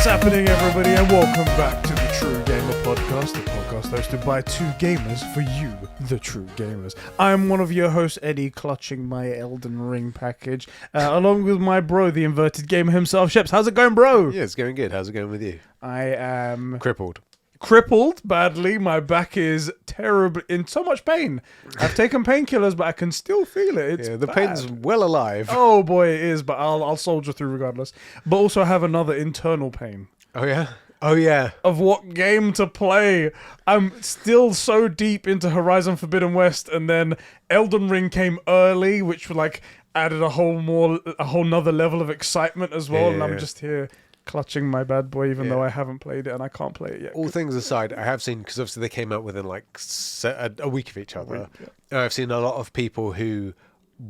happening, everybody, and welcome back to the True Gamer Podcast, the podcast hosted by two gamers for you, the true gamers. I'm one of your hosts, Eddie, clutching my Elden Ring package, along with my bro, the inverted gamer himself, Sheps. How's it going, bro? Yeah, it's going good. How's it going with you? I am crippled badly. My back is terribly in so much pain. I've taken painkillers, but I can still feel it. It's the bad. pain's well alive. Oh boy, it is, but I'll soldier through regardless. But also I have another internal pain. Oh yeah. Of what game to play. I'm still so deep into Horizon Forbidden West, and then Elden Ring came early, which like added a whole nother level of excitement as well. And I'm just here clutching my bad boy, even though I haven't played it and I can't play it yet. All things aside, I have seen, because obviously they came out within like a week of each other. I've seen a lot of people who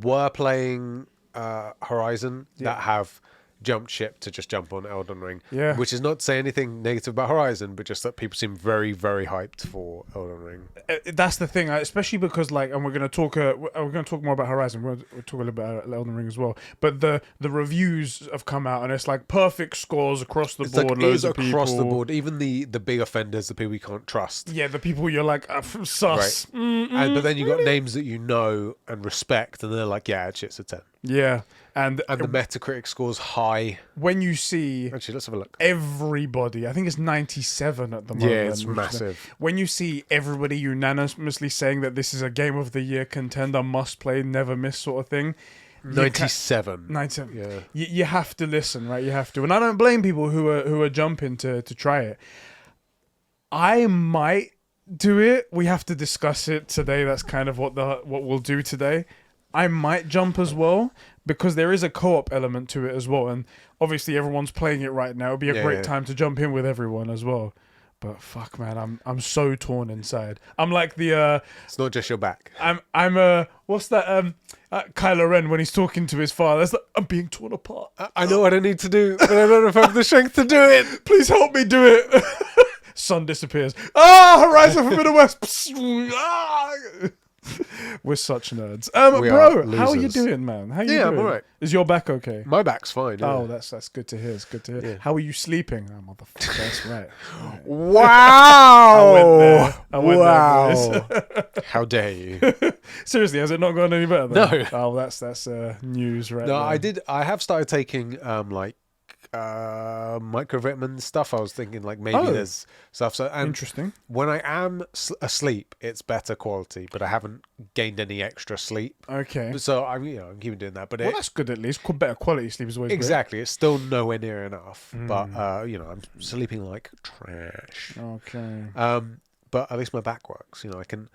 were playing Horizon that have jumped ship to just jump on Elden Ring. Yeah. Which is not to say anything negative about Horizon, but just that people seem very, very hyped for Elden Ring. That's the thing, especially because and we're gonna talk more about Horizon. We'll talk a little bit about Elden Ring as well. But the reviews have come out, and it's like perfect scores across the board. Like, loads of across people. the board, even the big offenders, the people you can't trust. Yeah, the people you're like sus. Right. But then you got names that you know and respect, and they're like, yeah, shit's a 10. Yeah. And the Metacritic score's high. When you see... Actually, let's have a look. Everybody, I think it's 97 at the moment. Yeah, it's massive. When you see everybody unanimously saying that this is a Game of the Year contender, must play, never miss sort of thing. 97. 97. Yeah. You have to listen, right? You have to. And I don't blame people who are jumping to try it. I might do it. We have to discuss it today. That's kind of what we'll do today. I might jump as well, because there is a co-op element to it as well, and obviously everyone's playing it right now. It'd be a great time to jump in with everyone as well. But fuck, man, I'm so torn inside. I'm like the it's not just your back. I'm what's that Kylo Ren when he's talking to his father? It's like, I'm being torn apart. I know what I need to do, but I don't know if I have the strength to do it. Please help me do it. Sun disappears. Horizon Forbidden West. We're such nerds. Bro, how are you doing, man? How you doing? I'm alright. Is your back okay? My back's fine. Yeah. Oh, that's good to hear. It's good to hear. Yeah. How are you sleeping? Oh, motherfucker, that's right. Wow! I went there, How dare you? Seriously, has it not gone any better? No. Oh, that's news right No, there. I have started taking microvitamin stuff. I was thinking like maybe there's stuff. So interesting. When I am asleep, it's better quality, but I haven't gained any extra sleep. Okay. So I'm keeping doing that. But that's good at least. Better quality sleep is always exactly. Great. It's still nowhere near enough. But I'm sleeping like trash. Okay. But at least my back works. I can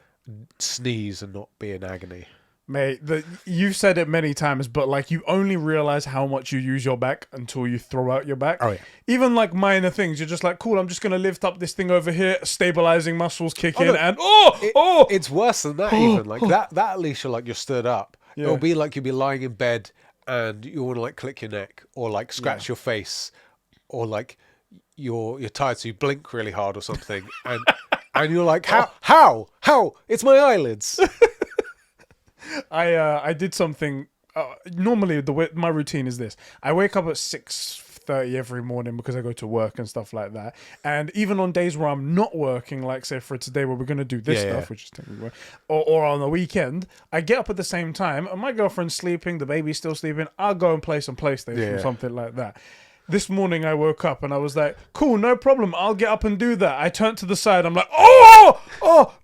sneeze and not be in agony. Mate, you've said it many times, but like you only realize how much you use your back until you throw out your back. Oh yeah. Even like minor things, you're just like, cool, I'm just gonna lift up this thing over here, stabilizing muscles kick in, and it's worse than that even. Like that at least you're stood up. Yeah. It'll be like you'll be lying in bed and you want to like click your neck or like scratch your face or like you're tired so you blink really hard or something and you're like how it's my eyelids. I did something. Normally, my routine is this: I wake up at 6:30 every morning because I go to work and stuff like that. And even on days where I'm not working, like say for today where we're going to do this stuff, which is technically work, or on the weekend, I get up at the same time. And my girlfriend's sleeping, the baby's still sleeping. I'll go and play some PlayStation or something like that. This morning I woke up and I was like, cool, no problem. I'll get up and do that. I turned to the side. I'm like,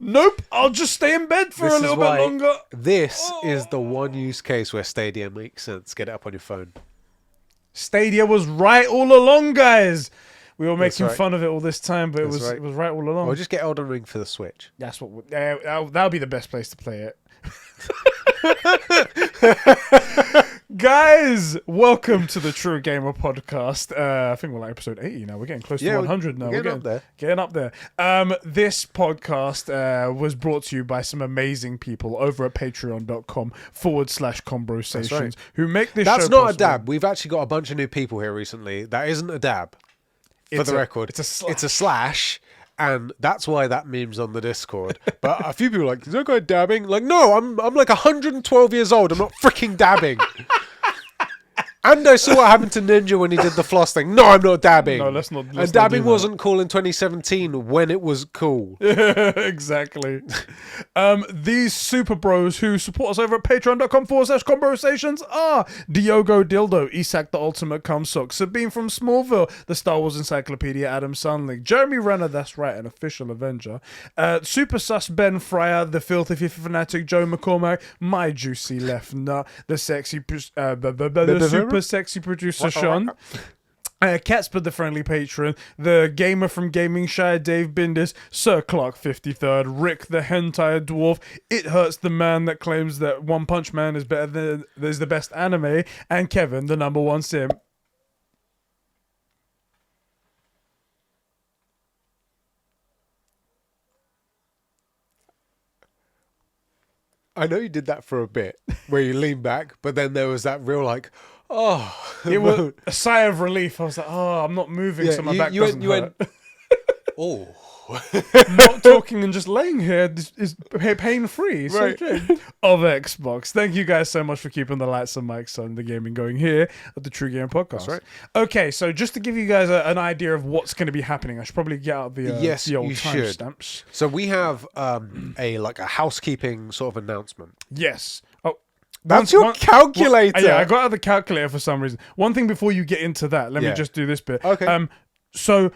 nope. I'll just stay in bed for a little bit longer. This is the one use case where Stadia makes sense. Get it up on your phone. Stadia was right all along, guys. We were making fun of it all this time, but it was right all along. Or just get Elden Ring for the Switch. That's what that'll be the best place to play it. Guys, welcome to the True Gamer Podcast. I think we're like episode 80 now. We're getting close to 100 now. We're getting up there. This podcast was brought to you by some amazing people over at patreon.com/Conbrosations who make this show That's not possible. a dab. We've actually got a bunch of new people here recently. That isn't a dab. For the record. It's a slash. It's a slash. And that's why that meme's on the Discord. But a few people are like, is that guy dabbing? Like, no, I'm like 112 years old. I'm not freaking dabbing. And I saw what happened to Ninja when he did the floss thing. No, I'm not dabbing. No, let's not. And dabbing wasn't cool in 2017 when it was cool. Exactly. These super bros who support us over at patreon.com/Conbrosations are Diogo Dildo, Isak the Ultimate Cumsock, Sabine from Smallville, the Star Wars Encyclopedia, Adam Sunling, Jeremy Renner, that's right, an official Avenger, Super Sus Ben Fryer, the Filthy Fifty Fanatic, Joe McCormack, my juicy left nut, the super sexy producer Sean, Catsper the Friendly Patron, the Gamer from Gaming Shire, Dave Bindis, Sir Clark 53rd, Rick the Hentai Dwarf, It Hurts the Man that claims that One Punch Man is the best anime, and Kevin, the #1 sim. I know you did that for a bit, where you lean back, but then there was that real like, oh. It was a sigh of relief. I was like, oh, I'm not moving, so my back doesn't hurt. Oh. Not talking and just laying here is pain-free. So Right. of Xbox. Thank you guys so much for keeping the lights and mics on the gaming going here at the True Game Podcast. That's right. Okay, so just to give you guys an idea of what's going to be happening, I should probably get out the old you should. timestamps. So we have a housekeeping sort of announcement. Yes. Oh, That's your calculator. Yeah, I got out the calculator for some reason. One thing before you get into that, let me Yeah. just do this bit. Okay. So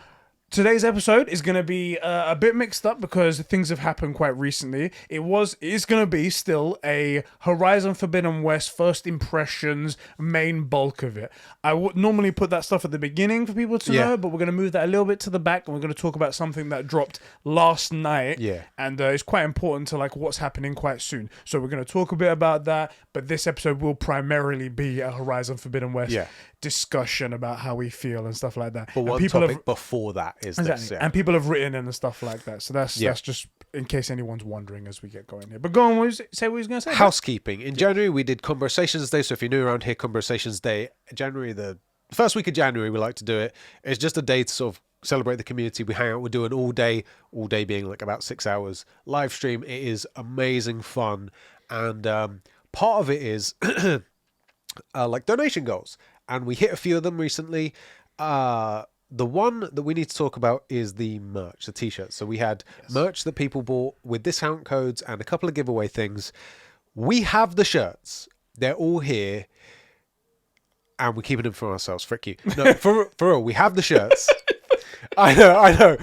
today's episode is going to be a bit mixed up because things have happened quite recently. It is going to be still a Horizon Forbidden West first impressions main bulk of it. I would normally put that stuff at the beginning for people to know, but we're going to move that a little bit to the back, and we're going to talk about something that dropped last night. Yeah. And it's quite important to like what's happening quite soon. So we're going to talk a bit about that, but this episode will primarily be a Horizon Forbidden West discussion about how we feel and stuff like that. But one topic before that is this. Yeah. And people have written in and stuff like that. So that's just in case anyone's wondering as we get going here. But go on, say what you was going to say. Housekeeping. In January, we did Conbrosations Day. So if you're new around here, Conbrosations Day, January, the first week of January, we like to do it. It's just a day to sort of celebrate the community. We hang out. We do an all day being like about 6 hours live stream. It is amazing fun. And part of it is like donation goals. And we hit a few of them recently. The one that we need to talk about is the merch, the t-shirts. So we had merch that people bought with discount codes and a couple of giveaway things. We have the shirts. They're all here. And we're keeping them for ourselves. Frick you. No, for real, we have the shirts. I know.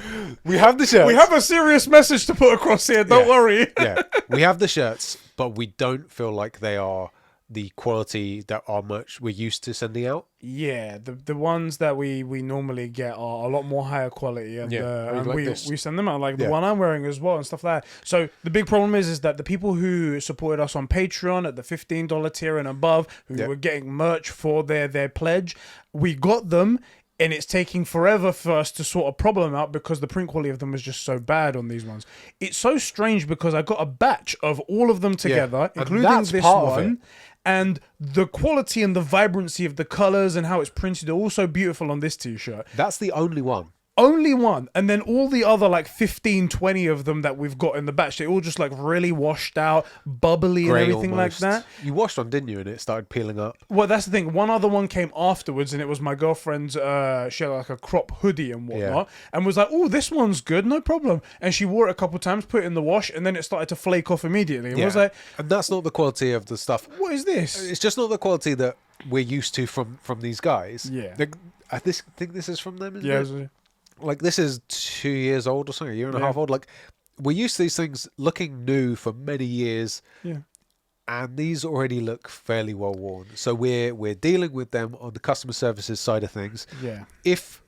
We have the shirts. We have a serious message to put across here. Don't worry. Yeah, we have the shirts, but we don't feel like they are the quality that our merch we're used to sending out. Yeah, the ones that we normally get are a lot more higher quality, and, and like we send them out like the one I'm wearing as well and stuff like that. So the big problem is that the people who supported us on Patreon at the $15 tier and above, who were getting merch for their pledge, we got them. And it's taking forever for us to sort a problem out because the print quality of them was just so bad on these ones. It's so strange because I got a batch of all of them together, including this one. And the quality and the vibrancy of the colors and how it's printed are also beautiful on this t-shirt. That's the only one. Only one. And then all the other like 15, 20 of them that we've got in the batch, they all just like really washed out, bubbly Grey and everything almost. like that. You washed one, didn't you? And it started peeling up. Well, that's the thing. One other one came afterwards, and it was my girlfriend's. She had like a crop hoodie and whatnot, and was like, "Oh, this one's good, no problem." And she wore it a couple of times, put it in the wash, and then it started to flake off immediately. And I was like, and that's not the quality of the stuff. "What is this?" It's just not the quality that we're used to from these guys. Yeah. I think this is from them. Isn't Yeah. it? Like this is 2 years old or something, a year and a half old. Like we're used to these things looking new for many years. Yeah. And these already look fairly well worn. So we're dealing with them on the customer services side of things. Yeah. If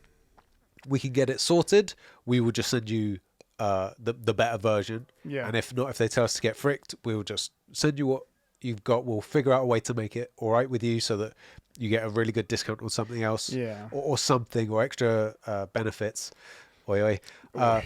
we can get it sorted, we will just send you the better version. Yeah. And if not, if they tell us to get fricked, we'll just send you what you've got. We'll figure out a way to make it all right with you so that you get a really good discount on something else. Yeah. Or something, or extra benefits. Oi, oi.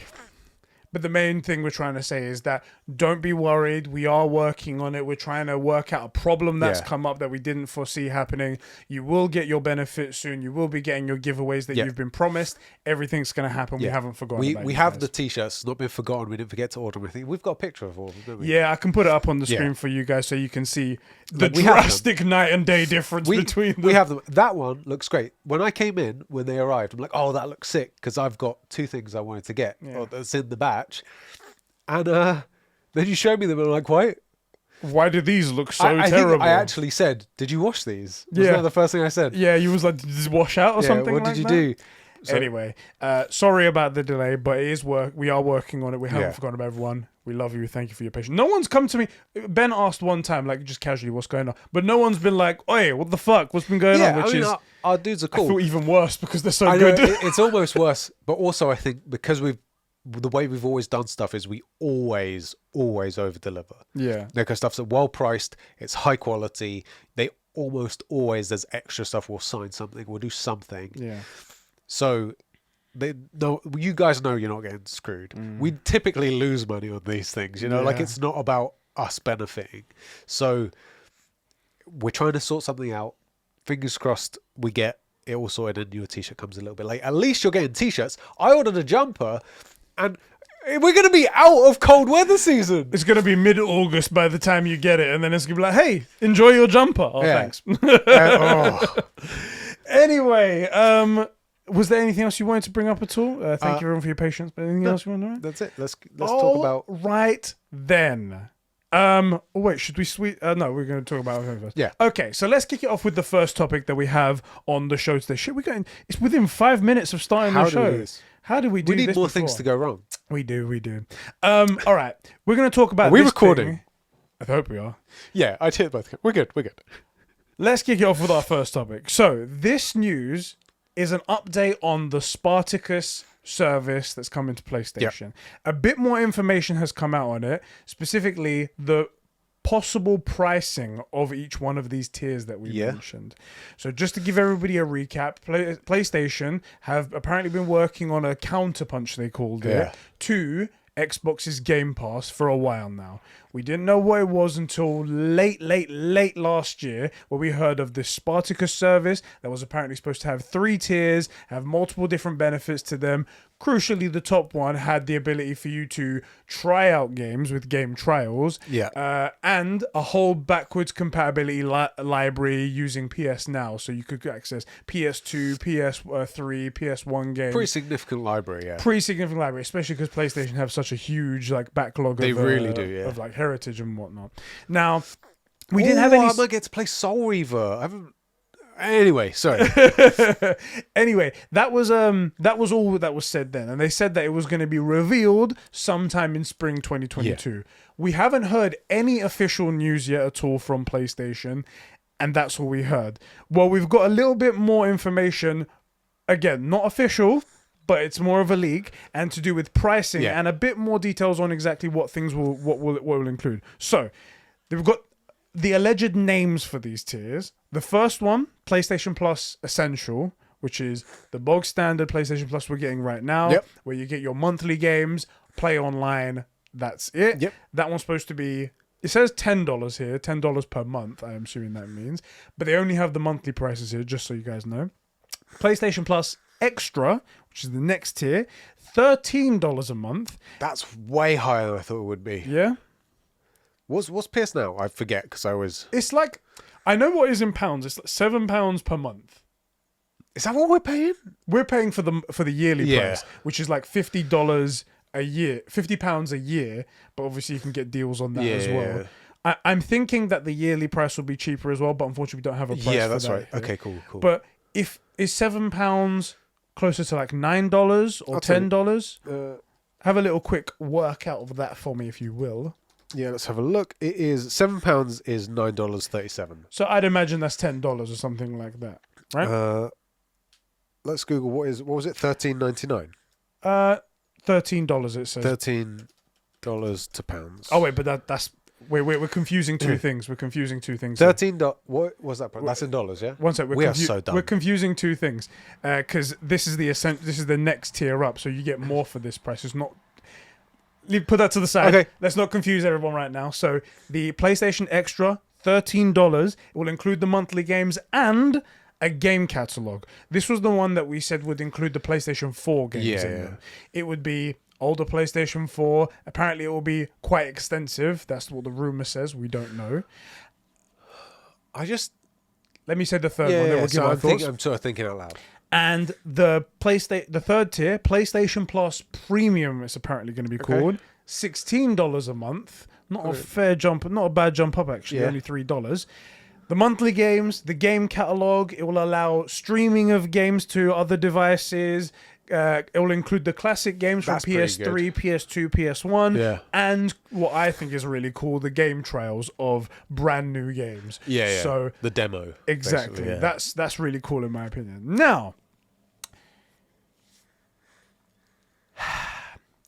But the main thing we're trying to say is that don't be worried. We are working on it. We're trying to work out a problem that's come up that we didn't foresee happening. You will get your benefits soon. You will be getting your giveaways that you've been promised. Everything's going to happen. We haven't forgotten about We you have guys. the T-shirts. It's not been forgotten. We didn't forget to order them. I think we've got a picture of all of them, don't we? Yeah, I can put it up on the screen for you guys so you can see the we have them. drastic night and day difference between them. We have them. That one looks great. When I came in, when they arrived, I'm like, oh, that looks sick, because I've got 2 things I wanted to get that's in the batch. And then you showed me them, and I'm like, why do these look so I terrible? think I actually said, did you wash these? Was that the first thing I said? Yeah, you was like, did this wash out or something what like did you that? do? So, Anyway, sorry about the delay, but it is work. We are working on it. We haven't forgotten about everyone. We love you. Thank you for your patience. No one's come to me. Ben asked one time, like just casually, what's going on? But no one's been like, "Oi, what the fuck? What's been going on?" Which our dudes are I cool. feel even worse because they're so I know, good. it's almost worse, but also I think because the way we've always done stuff is we always over deliver. Yeah. Because stuff's well priced, it's high quality. They almost always, there's extra stuff. We'll sign something, we'll do something. Yeah. So you guys know you're not getting screwed. We typically lose money on these things, like it's not about us benefiting. So we're trying to sort something out. Fingers crossed we get it all sorted and your t-shirt comes a little bit late. At least you're getting t-shirts. I ordered a jumper and we're going to be out of cold weather season. It's going to be mid-August by the time you get it, and then it's going to be like, hey, enjoy your jumper. Oh, thanks. Anyway, was there anything else you wanted to bring up at all? Thank you everyone for your patience. But anything else you want to know? That's it. Let's talk about... Right then. Wait, should we no, we're going to talk about it first. Yeah. Okay, so let's kick it off with the first topic that we have on the show today. Shit, we're going... It's within 5 minutes of starting the show. How do we do this? We need more things to go wrong. We do. All right. We're going to talk about Are we this recording? thing. I hope we are. Yeah, I hit both. We're good. Let's kick it off with our first topic. So, this news is an update on the Spartacus service that's coming to PlayStation. Yep. A bit more information has come out on it, specifically the possible pricing of each one of these tiers that we mentioned. So just to give everybody a recap, PlayStation have apparently been working on a counterpunch, they called it, to Xbox's Game Pass for a while now. We didn't know what it was until late last year, where we heard of this Spartacus service that was apparently supposed to have 3 tiers, have multiple different benefits to them. Crucially, the top one had the ability for you to try out games with game trials, and a whole backwards compatibility library using PS Now, so you could access PS2, PS3, PS1 games. Pretty significant library, Pretty significant library, especially because PlayStation have such a huge backlog. They really do, of heritage and whatnot. Now, we didn't have any. I might get to play Soul Reaver. I haven't. Anyway, sorry. Anyway, that was all that was said then, and they said that it was going to be revealed sometime in spring 2022. We haven't heard any official news yet at all from PlayStation, and that's all we heard. Well, we've got a little bit more information. Again, not official, but it's more of a leak and to do with pricing and a bit more details on exactly what things will include. So, they've got the alleged names for these tiers. The first one, PlayStation Plus Essential, which is the bog standard PlayStation Plus we're getting right now, where you get your monthly games, play online, that's it. That one's supposed to be, it says $10 here, $10 per month, I'm assuming that means, but they only have the monthly prices here, just so you guys know. PlayStation Plus Extra, which is the next tier, $13 a month. That's way higher than I thought it would be. Yeah. What's PS Now? I forget because I always... It's like, I know what it is in pounds. It's like £7 per month. Is that what we're paying? We're paying for the yearly price, which is like $50 a year, £50 a year. But obviously you can get deals on that as well. I'm thinking that the yearly price will be cheaper as well, but unfortunately we don't have a price. Yeah, that's for that right. here. Okay, cool. But if is £7 closer to like $9 or $10, have a little quick workout of that for me, if you will. Yeah, let's have a look. It is £7 is $9.37. So I'd imagine that's $10 or something like that, right? Let's Google what was it? $13.99. $13 it says. $13 to pounds. Oh wait, but that's we're confusing two things. We're confusing two things. What was that? That's in dollars, yeah. One sec. We are so dumb. We're confusing two things because this is the next tier up, so you get more for this price. It's not. put that to the side. Okay. Let's not confuse everyone right now. So the PlayStation Extra, $13. It will include the monthly games and a game catalog. This was the one that we said would include the PlayStation 4 games in them. It would be older PlayStation 4. Apparently, it will be quite extensive. That's what the rumor says. We don't know. Let me say the third one. Then we'll give our thoughts. I'm sort of thinking out loud. And the third tier, PlayStation Plus Premium, it's apparently going to be called $16 a month. Not a fair jump, not a bad jump up actually. Only $3. The monthly games, the game catalog, it will allow streaming of games to other devices. It will include the classic games from PS3, PS2, PS1, and what I think is really cool, the game trails of brand new games. So the demo. Exactly. That's really cool in my opinion. Now,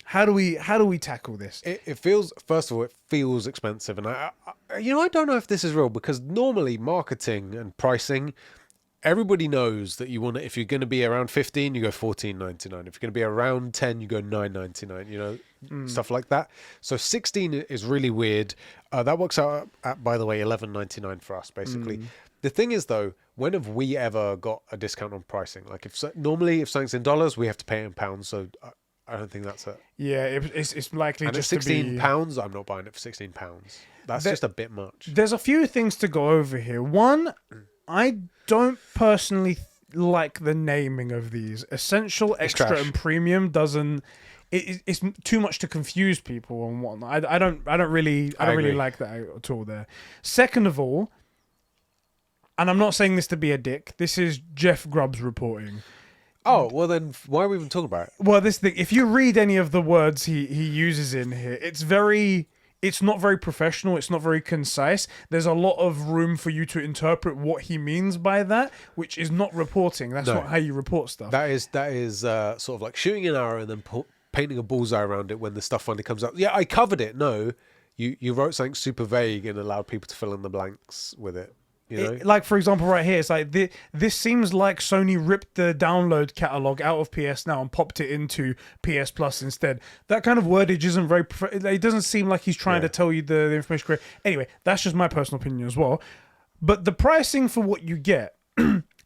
how do we tackle this? It feels, first of all, it feels expensive, and I don't know if this is real, because normally marketing and pricing, everybody knows that you want to, if you're going to be around 15, you go $14.99. If you're going to be around 10, you go $9.99. You know, stuff like that. So 16 is really weird. That works out at, by the way, $11.99 for us, basically. The thing is, though, when have we ever got a discount on pricing? Like, normally if something's in dollars, we have to pay it in pounds. So I don't think that's it. Yeah, it's likely and just at £16, to be... I'm not buying it for £16. That's just a bit much. There's a few things to go over here. One, I don't personally like the naming of these. Essential, Extra, and Premium doesn't... It's too much to confuse people and whatnot. I don't really like that at all there. Second of all, and I'm not saying this to be a dick, this is Jeff Grubb's reporting. Oh, well then, why are we even talking about it? Well, this thing, if you read any of the words he uses in here, it's not very professional, it's not very concise. There's a lot of room for you to interpret what he means by that, which is not reporting. That's not how you report stuff. That is sort of like shooting an arrow and then painting a bullseye around it when the stuff finally comes up. Yeah, I covered it. No, you wrote something super vague and allowed people to fill in the blanks with it. You know? Like, for example, right here, it's like this seems like Sony ripped the download catalog out of PS Now and popped it into PS Plus instead. That kind of wordage isn't very... It doesn't seem like he's trying to tell you the information correct. Anyway, that's just my personal opinion as well. But the pricing for what you get,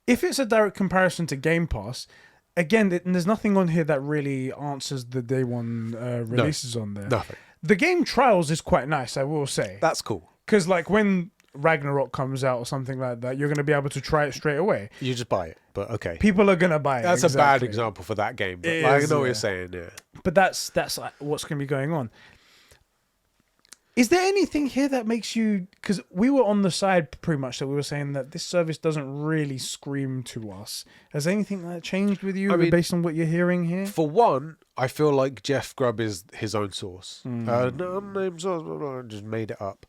if it's a direct comparison to Game Pass, again, there's nothing on here that really answers the day one releases on there. Nothing. The game trials is quite nice, I will say. That's cool. Because, like, when Ragnarok comes out or something like that, you're going to be able to try it straight away. You just buy it, but okay. People are going to buy it. That's a bad example for that game, but I know what you're saying, yeah. But that's like what's going to be going on. Is there anything here that makes you... Because we were on the side pretty much that we were saying that this service doesn't really scream to us. Has anything that changed with you based on what you're hearing here? For one, I feel like Jeff Grubb is his own source. Unnamed source, I just made it up.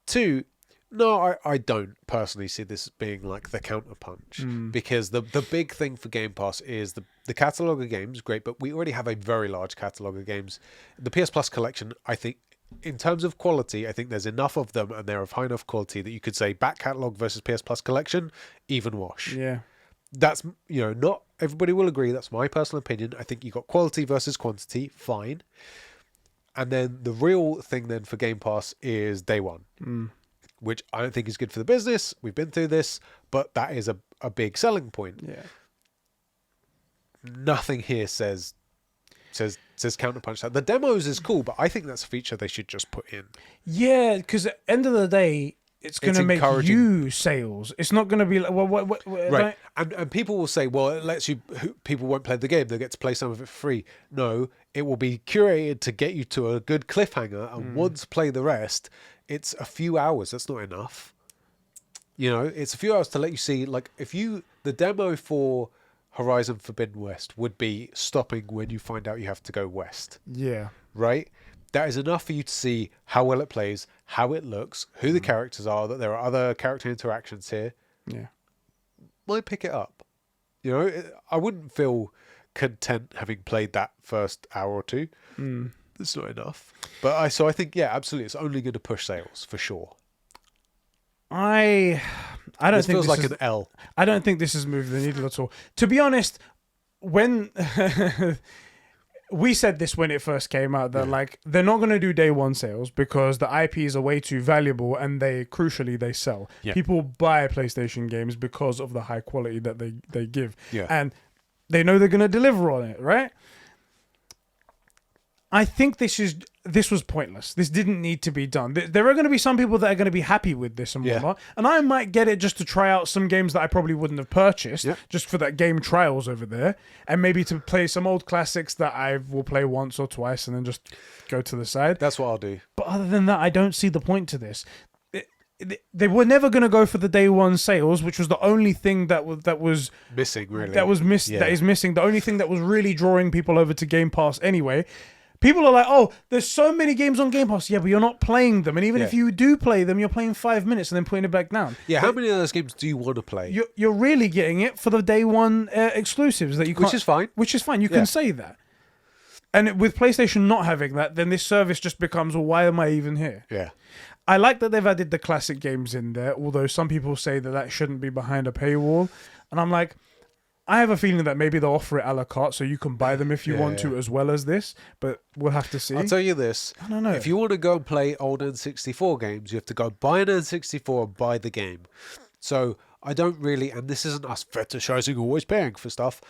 Two, no, I don't personally see this being like the counterpunch, because the big thing for Game Pass is the catalogue of games, great, but we already have a very large catalogue of games. The PS Plus collection, I think, in terms of quality, I think there's enough of them and they're of high enough quality that you could say back catalogue versus PS Plus collection, even wash. Yeah. That's, not everybody will agree. That's my personal opinion. I think you got quality versus quantity, fine. And then the real thing then for Game Pass is day one, which I don't think is good for the business. We've been through this, but that is a big selling point. Yeah. Nothing here says counterpunch that. The demos is cool, but I think that's a feature they should just put in. Yeah, because at the end of the day, it's going to make you sales. It's not going to be like, well, what right. And people will say, well, it lets you, people won't play the game, they'll get to play some of it for free. No, it will be curated to get you to a good cliffhanger, and once play the rest, it's a few hours. That's not enough. It's a few hours to let you see, like, the demo for Horizon Forbidden West would be stopping when you find out you have to go west. Yeah. Right? That is enough for you to see how well it plays, how it looks, who the characters are, that there are other character interactions here. Yeah. Might pick it up. I wouldn't feel content having played that first hour or two. That's not enough. But I think, yeah, absolutely. It's only going to push sales for sure. I don't think feels like an L. I don't think this has moved the needle at all. To be honest, when we said this when it first came out that like they're not going to do day one sales because the IPs are way too valuable and crucially they sell. Yeah. People buy PlayStation games because of the high quality that they give. Yeah. And they know they're going to deliver on it, right? I think this was pointless. This didn't need to be done. There are going to be some people that are going to be happy with this and whatnot. And I might get it just to try out some games that I probably wouldn't have purchased just for that game trials over there. And maybe to play some old classics that I will play once or twice and then just go to the side. That's what I'll do. But other than that, I don't see the point to this. They were never going to go for the day one sales, which was the only thing that was missing, really. That is missing. The only thing that was really drawing people over to Game Pass anyway. People are like, oh, there's so many games on Game Pass. Yeah, but you're not playing them. And even if you do play them, you're playing 5 minutes and then putting it back down. Yeah, how many of those games do you want to play? You're really getting it for the day one exclusives that you can't. Which is fine. You can say that. And with PlayStation not having that, then this service just becomes, well, why am I even here? Yeah. I like that they've added the classic games in there, although some people say that shouldn't be behind a paywall. And I'm like, I have a feeling that maybe they'll offer it a la carte so you can buy them if you want to as well as this, but we'll have to see. I'll tell you this. I don't know. If you want to go and play old N64 games, you have to go buy an N64 and buy the game. So I don't really, and this isn't us fetishizing always paying for stuff,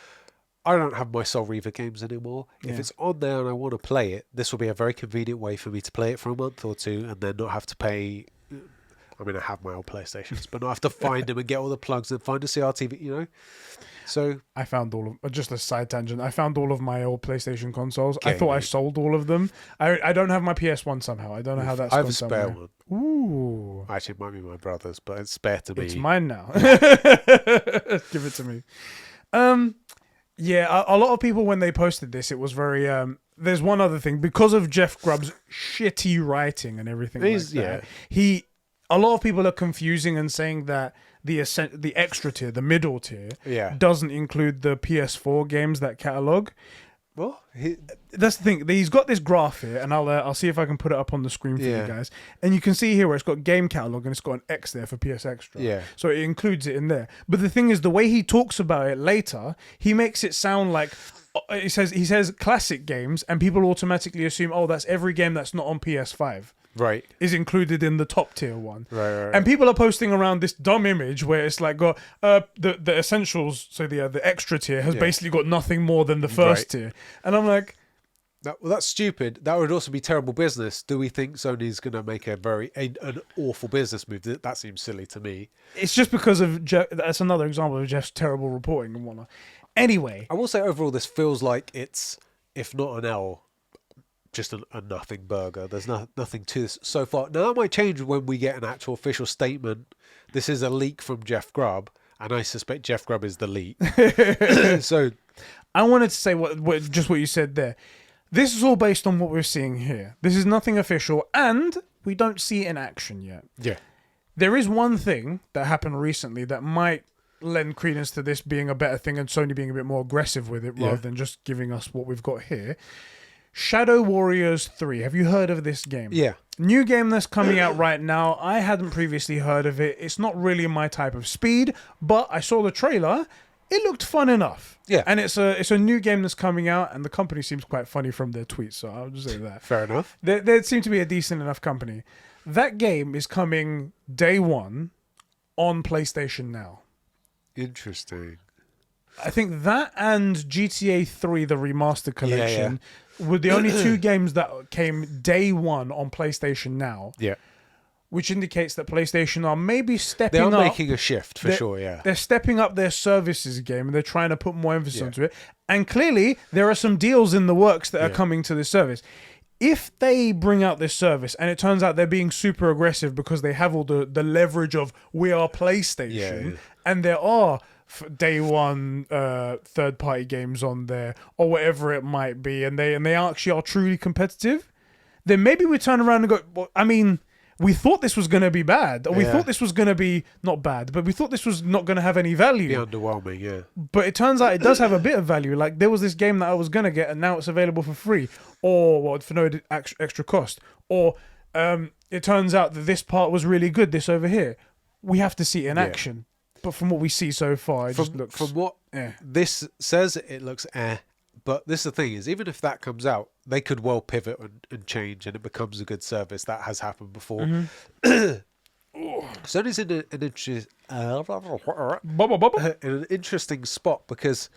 I don't have my Soul Reaver games anymore. If it's on there and I want to play it, this will be a very convenient way for me to play it for a month or two and then not have to pay. I mean, I have my old PlayStations, but not have to find them and get all the plugs and find a CRT, you know? So I found all of, just a side tangent, I found all of my old PlayStation consoles. I thought I sold all of them. I don't have my PS1 somehow. I don't know how that's I have gone a spare somewhere. one. Ooh. Actually, it might be my brother's, but it's spare to me. It's mine now. Give it to me. Yeah, a lot of people, when they posted this, it was very... there's one other thing. Because of Jeff Grubb's shitty writing and everything like that, a lot of people are confusing and saying that the extra tier, the middle tier, doesn't include the PS4 games that catalog. Well, that's the thing. He's got this graph here, and I'll see if I can put it up on the screen for you guys. And you can see here where it's got game catalog and it's got an X there for PS Extra. Yeah. So it includes it in there. But the thing is, the way he talks about it later, he makes it sound like he says classic games, and people automatically assume, oh, that's every game that's not on PS5. Right. Is included in the top tier one. Right. And people are posting around this dumb image where it's like got the essentials, so the extra tier has basically got nothing more than the first tier. And I'm like, well, that's stupid. That would also be terrible business. Do we think Sony's going to make an awful business move? That seems silly to me. It's just because of that's another example of Jeff's terrible reporting and whatnot. Anyway, I will say overall this feels like it's, if not an L, just a nothing burger. There's nothing to this so far. Now that might change when we get an actual official statement. This is a leak from Jeff Grubb, and I suspect Jeff Grubb is the leak. So I wanted to say what you said there. This is all based on what we're seeing here. This is nothing official, and we don't see it in action yet. Yeah. There is one thing that happened recently that might lend credence to this being a better thing and Sony being a bit more aggressive with it rather than just giving us what we've got here. Shadow Warriors 3. Have you heard of this game? Yeah. New game that's coming out right now. I hadn't previously heard of it. It's not really my type of speed, but I saw the trailer. It looked fun enough. Yeah. And it's a new game that's coming out, and the company seems quite funny from their tweets, so I'll just say that. Fair enough. They seem to be a decent enough company. That game is coming day one on PlayStation Now. Interesting. I think that and GTA 3, the remaster collection, were the only two games that came day one on PlayStation Now. Yeah. Which indicates that PlayStation are maybe stepping up. They are making a shift, for sure, yeah. They're stepping up their services game, and they're trying to put more emphasis onto it. And clearly, there are some deals in the works that are coming to this service. If they bring out this service, and it turns out they're being super aggressive because they have all the leverage of, we are PlayStation, and there are day one third-party games on there, or whatever it might be, and they actually are truly competitive, then maybe we turn around and go, well, I mean, we thought this was going to be bad, or we thought this was going to be not bad, but we thought this was not going to have any value. Be underwhelming, yeah. But it turns out it does have a bit of value. Like, there was this game that I was going to get, and now it's available for free, or for no extra cost. Or it turns out that this part was really good, this over here. We have to see it in action. But from what we see so far, it just looks... From what this says, it looks But this is the thing is, even if that comes out, they could well pivot and change, and it becomes a good service. That has happened before. Sony's in Bubba, bubba. in an interesting spot because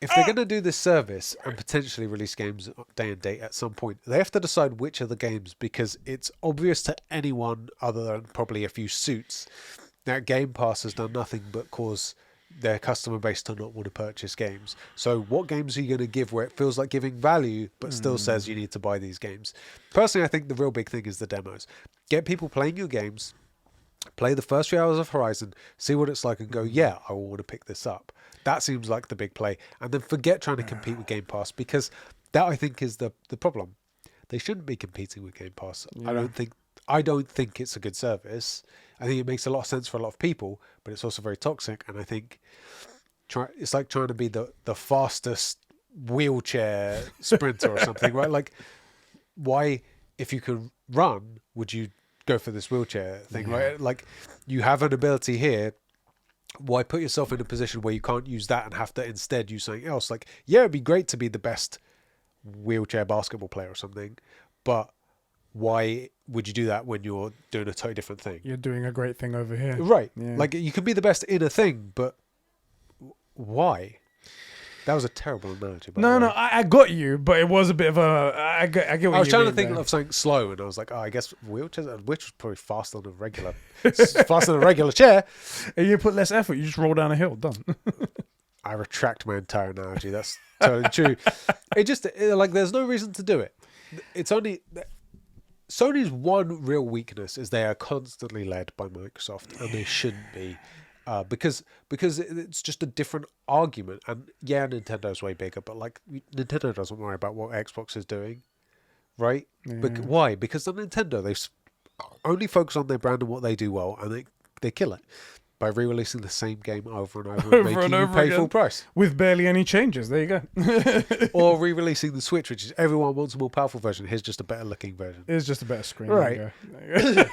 if they're going to do this service and potentially release games day and date at some point, they have to decide which of the games, because it's obvious to anyone other than probably a few suits that Game Pass has done nothing but cause their customer base to not want to purchase games. So what games are you going to give where it feels like giving value but still says you need to buy these games? Personally, I think the real big thing is the demos. Get people playing your games, play the first few hours of Horizon, see what it's like and go, yeah, I will want to pick this up. That seems like the big play. And then forget trying to compete with Game Pass, because that, I think, is the problem. They shouldn't be competing with Game Pass. Yeah. I don't think it's a good service. I think it makes a lot of sense for a lot of people, but it's also very toxic. And I think it's like trying to be the fastest wheelchair sprinter or something, right? Like, why, if you can run, would you go for this wheelchair thing, right? Like, you have an ability here. Why put yourself in a position where you can't use that and have to instead use something else? Like, yeah, it'd be great to be the best wheelchair basketball player or something, but why would you do that when you're doing a totally different thing? You're doing a great thing over here. Right. Yeah. Like, you can be the best in a thing, but why? That was a terrible analogy. No, I got you, but it was a bit of a... I get what you mean. I was trying to think of something slow, and I was like, I guess wheelchairs, which was probably faster than a regular chair. And you put less effort, you just roll down a hill, done. I retract my entire analogy. That's totally true. Like, there's no reason to do it. It's only... Sony's one real weakness is they are constantly led by Microsoft, and they shouldn't be. Because it's just a different argument. And yeah, Nintendo's way bigger, but like, Nintendo doesn't worry about what Xbox is doing, right? Yeah. Why? Because the Nintendo, they only focus on their brand and what they do well, and they kill it by re-releasing the same game over and over, making you pay full price with barely any changes. There you go. Or re-releasing the Switch, which is everyone wants a more powerful version. Here's just a better looking version. It's just a better screen. Right. There you go.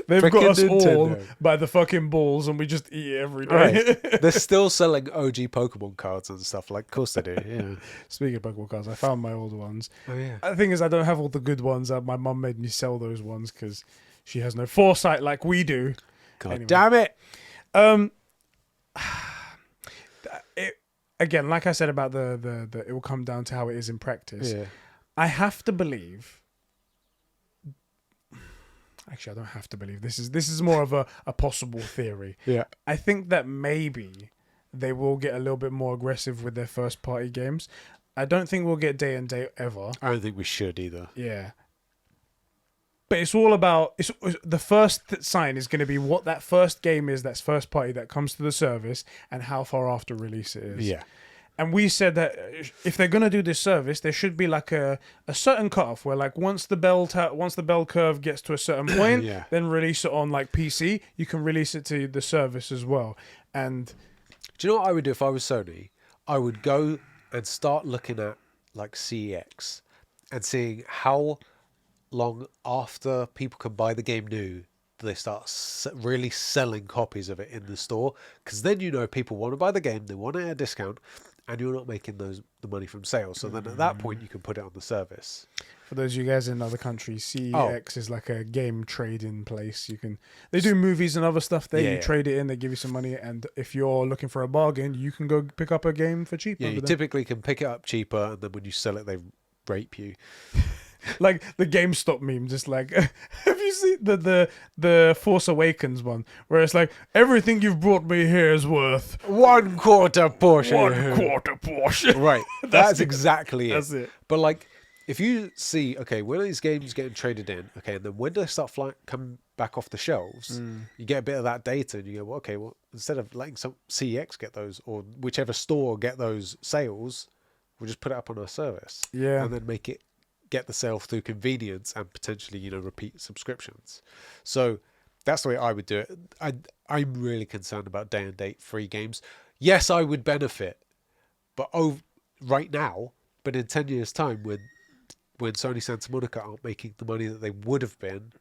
They've Frickin' got us Nintendo. all by the fucking balls, and we just eat it every day. Right. They're still selling OG Pokemon cards and stuff. Like, of course they do. Yeah. Speaking of Pokemon cards, I found my old ones. Oh yeah. The thing is, I don't have all the good ones. My mum made me sell those ones because she has no foresight like we do. God damn it. Again, like I said about the it will come down to how it is in practice. Yeah. I have to believe. Actually, I don't have to believe. This is more of a possible theory. Yeah. I think that maybe they will get a little bit more aggressive with their first party games. I don't think we'll get day and date ever. I don't think we should either. Yeah. But it's all about... the first sign is going to be what that first game is, that's first party, that comes to the service, and how far after release it is. Yeah. And we said that if they're going to do this service, there should be like a certain cutoff where, like, once the bell curve gets to a certain point, Yeah. then release it on, like, PC. You can release it to the service as well. And do you know what I would do if I was Sony? I would go and start looking at, like, CEX and seeing how long after people can buy the game new do they start really selling copies of it in the store, because then people want to buy the game, they want it at a discount, and you're not making the money from sales. So then at that point you can put it on the service. For those of you guys in other countries, CEX is like a game trading place. They do movies and other stuff there. You trade it in, they give you some money, and if you're looking for a bargain, you can go pick up a game for cheaper. Yeah, you typically can pick it up cheaper, and then when you sell it, they rape you. Like the GameStop meme, just like, have you seen the Force Awakens one, where it's like, everything you've brought me here is worth 1/4 portion. 1/4 portion. Right. That's exactly it. That's it. But like, if you see, okay, when are these games getting traded in? Okay, and then when do they start coming back off the shelves? You get a bit of that data, and you go, well, okay, well, instead of letting some CEX get those, or whichever store get those sales, we'll just put it up on our service. Yeah. And then get the sale through convenience and potentially, repeat subscriptions. So that's the way I would do it. I'm really concerned about day and date free games. Yes, I would benefit, but right now, but in 10 years' time, when Sony Santa Monica aren't making the money that they would have been,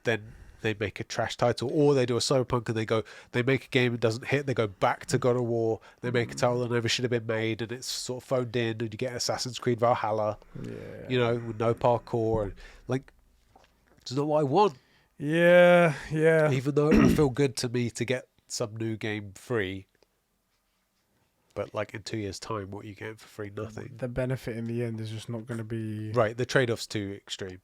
then they make a trash title, or they do a Cyberpunk and they make a game that doesn't hit, they go back to God of War, they make a title that never should have been made, and it's sort of phoned in, and you get Assassin's Creed Valhalla, with no parkour, and like, it's not what I want. Yeah. Even though it will feel good to me to get some new game free, but like in 2 years' time, what are you getting for free? Nothing. The benefit in the end is just not going to be Right, the trade-off's too extreme.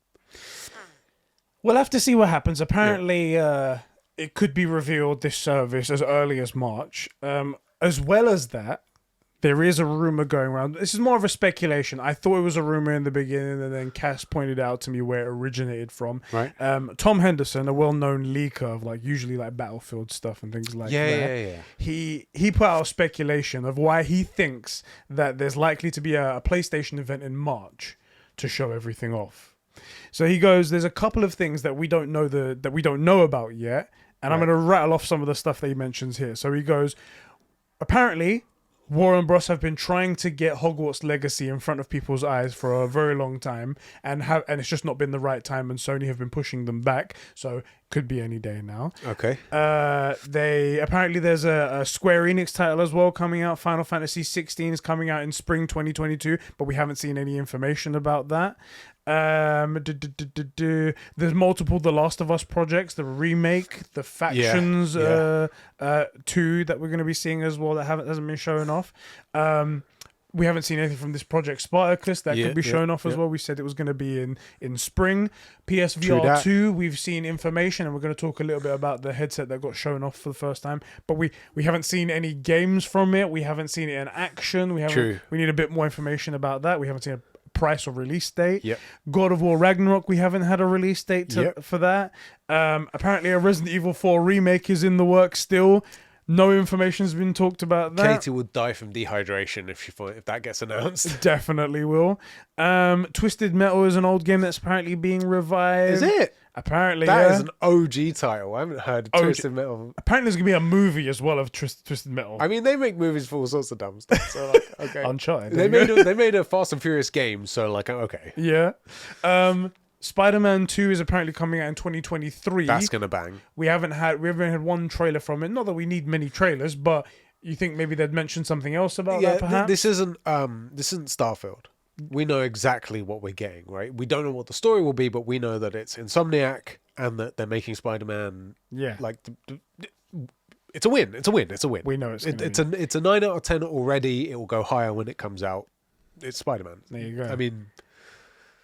We'll have to see what happens. Apparently, it could be revealed, this service, as early as March. As well as that, there is a rumor going around. This is more of a speculation. I thought it was a rumor in the beginning, and then Cass pointed out to me where it originated from. Right. Tom Henderson, a well-known leaker of usually Battlefield stuff and things like that. Yeah. He put out a speculation of why he thinks that there's likely to be a PlayStation event in March to show everything off. So he goes, there's a couple of things that we don't know about yet, and I'm going to rattle off some of the stuff that he mentions here. So he goes, apparently, Warren Bros have been trying to get Hogwarts Legacy in front of people's eyes for a very long time, and it's just not been the right time, and Sony have been pushing them back, so could be any day now. Okay. There's a Square Enix title as well coming out. Final Fantasy 16 is coming out in spring 2022, but we haven't seen any information about that. There's multiple The Last of Us projects, the remake, the Factions 2 that we're going to be seeing as well that hasn't been shown off. We haven't seen anything from this project Spartacus that could be shown off as well. We said it was going to be in spring. PSVR 2, we've seen information, and we're going to talk a little bit about the headset that got shown off for the first time. But we haven't seen any games from it. We haven't seen it in action. We need a bit more information about that. We haven't seen a price or release date. God of War Ragnarok, we haven't had a release date for that. Apparently a Resident Evil 4 remake is in the works still. No information's been talked about that. Katie will die from dehydration if that gets announced. Definitely will. Twisted Metal is an old game that's apparently being revived. Is it? Apparently, that is an OG title. I haven't heard of Twisted Metal. Apparently, there's gonna be a movie as well of Twisted Metal. I mean, they make movies for all sorts of dumb stuff. So, like, okay, Uncharted. They made a Fast and Furious game. So, like, okay, yeah. Spider-Man 2 is apparently coming out in 2023. That's gonna bang. We haven't had one trailer from it. Not that we need many trailers, but you think maybe they'd mention something else about that? Perhaps this isn't Starfield. We know exactly what we're getting, right? We don't know what the story will be, but we know that it's Insomniac and that they're making Spider-Man. Yeah, like it's a win. It's a win. It's a win. We know it's a 9 out of 10 already. It will go higher when it comes out. It's Spider-Man. There you go. I mean,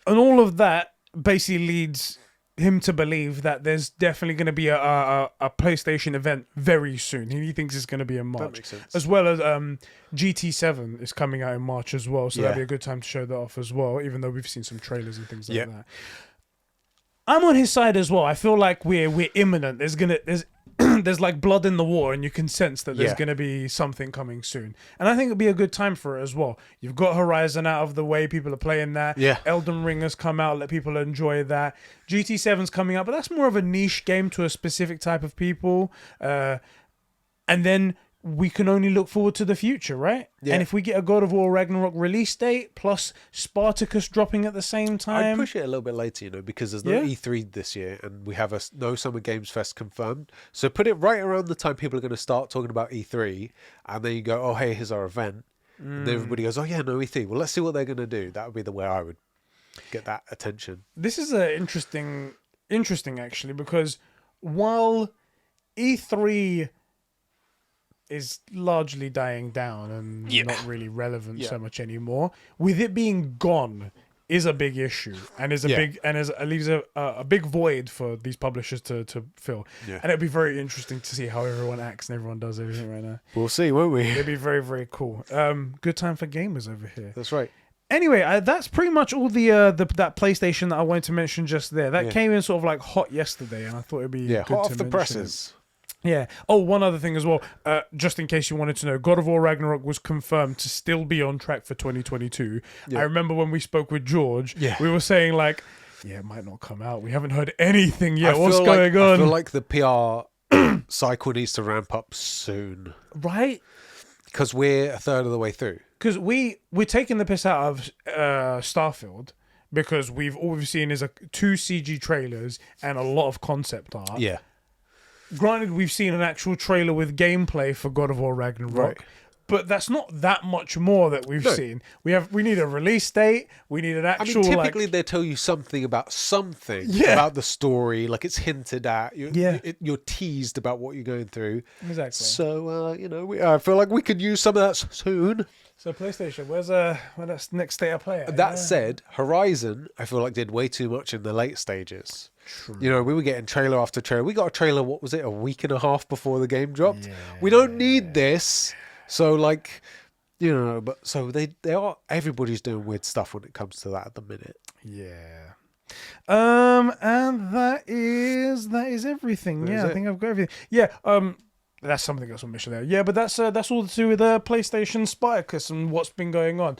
and all of that basically leads him to believe that there's definitely going to be a PlayStation event very soon. He thinks it's going to be in March. That makes sense. As well as GT7 is coming out in March as well, so that'd be a good time to show that off as well, even though we've seen some trailers and things like that. I'm on his side as well. I feel like we're imminent. There's like blood in the water, and you can sense that there's going to be something coming soon. And I think it'd be a good time for it as well. You've got Horizon out of the way. People are playing that. Yeah. Elden Ring has come out. Let people enjoy that. GT7's coming out, but that's more of a niche game to a specific type of people. And then we can only look forward to the future, right? Yeah. And if we get a God of War Ragnarok release date plus Spartacus dropping at the same time, I'd push it a little bit later, because there's no E3 this year, and we have no Summer Games Fest confirmed. So put it right around the time people are going to start talking about E3, and then you go, oh, hey, here's our event. And then everybody goes, oh, yeah, no E3. Well, let's see what they're going to do. That would be the way I would get that attention. This is interesting actually, because while E3 is largely dying down and not really relevant so much anymore, with it being gone is a big issue, and is leaves a big void for these publishers to fill. And it'd be very interesting to see how everyone acts and everyone does everything right now. We'll see, won't we? It'd be very, very cool. Good time for gamers over here. That's right. Anyway, that's pretty much all that PlayStation that I wanted to mention just there. That came in sort of like hot yesterday, and I thought it'd be good hot to off the mention. presses. Yeah. Oh, one other thing as well, just in case you wanted to know, God of War Ragnarok was confirmed to still be on track for 2022. I remember when we spoke with George, we were saying like, it might not come out. We haven't heard anything yet. What's going on? I feel like the PR cycle needs to ramp up soon. Right? Because we're a third of the way through. Because we're taking the piss out of Starfield, because all we've seen is two CG trailers and a lot of concept art. Yeah. Granted, we've seen an actual trailer with gameplay for God of War Ragnarok. Right. But that's not that much more that we've seen. We need a release date. We need an actual. Typically they tell you something about about the story, like it's hinted at. You're teased about what you're going through. Exactly. So I feel like we could use some of that soon. So PlayStation, where's that next state of play? That said, Horizon, I feel like did way too much in the late stages. True. We were getting trailer after trailer. We got a trailer. What was it? A week and a half before the game dropped. Yeah. We don't need this. So but so they are. Everybody's doing weird stuff when it comes to that at the minute. Yeah. And that is everything. I think I've got everything. Yeah. That's something else on mission there. Yeah, but that's all to do with PlayStation Spartacus and what's been going on.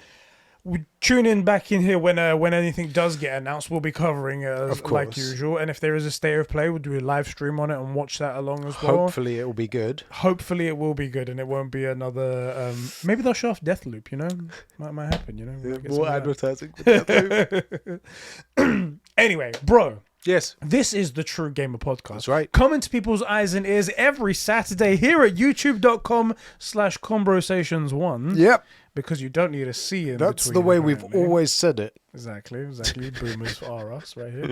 We tune in back in here when anything does get announced. We'll be covering it like usual. And if there is a state of play, we'll do a live stream on it and watch that along as well. Hopefully it will be good. Hopefully it will be good, and it won't be another. Maybe they'll show off Deathloop. Might happen. More advertising for Deathloop. Anyway, bro. Yes. This is the True Gamer Podcast. That's right. Come into people's eyes and ears every Saturday here at youtube.com/Conbrosations1. Yep. Because you don't need a C in That's between. The way we've always said it. Exactly. Boomers are us right here.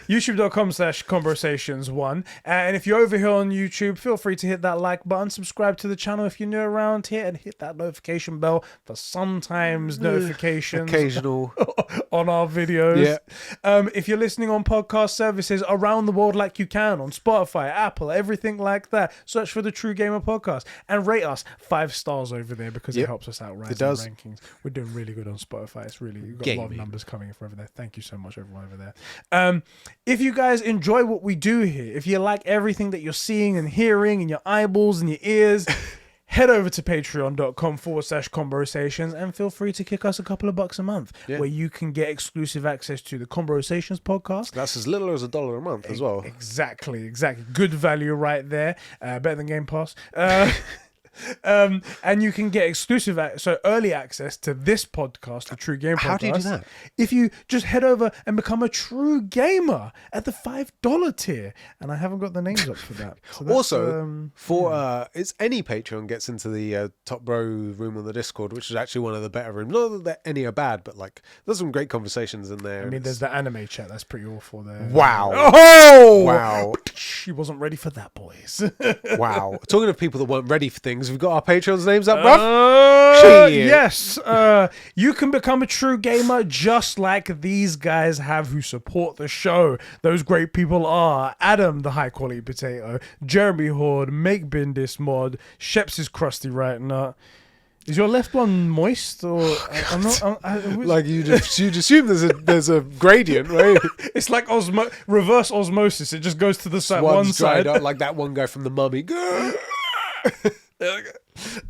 youtube.com/Conbrosations1. And if you're over here on YouTube, feel free to hit that like button, subscribe to the channel if you're new around here, and hit that notification bell for sometimes notifications. Occasional. On our videos. Yeah. If you're listening on podcast services around the world like you can, on Spotify, Apple, everything like that, search for the True Gamer Podcast and rate us 5 stars over there because it helps us out rising rankings. We're doing really good on Spotify. It's really, we've got a lot of numbers coming in from over there. Thank you so much, everyone over there. If you guys enjoy what we do here, if you like everything that you're seeing and hearing in your eyeballs and your ears, head over to patreon.com/Conbrosations and feel free to kick us a couple of bucks a month where you can get exclusive access to the Conbrosations podcast. That's as little as $1 a month as well. Exactly. Good value right there. Better than Game Pass. And you can get exclusive, early access to this podcast, the True Gamer Podcast. How do you do that? If you just head over and become a true gamer at the $5 tier, and I haven't got the names up for that. So also, it's any Patreon gets into the top row room on the Discord, which is actually one of the better rooms. Not that any are bad, but there's some great conversations in there. I mean, there's the anime chat that's pretty awful there. Wow! Oh wow! She wasn't ready for that, boys. Wow! Talking of people that weren't ready for things. We've got our Patreon's names up, bruv. Yes. You can become a true gamer just like these guys have who support the show. Those great people are Adam, the high quality potato, Jeremy Horde, Make Bindis Mod, Sheps is crusty right nut. Is your left one moist or I'm not? Like you'd assume there's a gradient, right? It's like reverse osmosis. It just goes to the side. One side, up, like that one guy from The Mummy.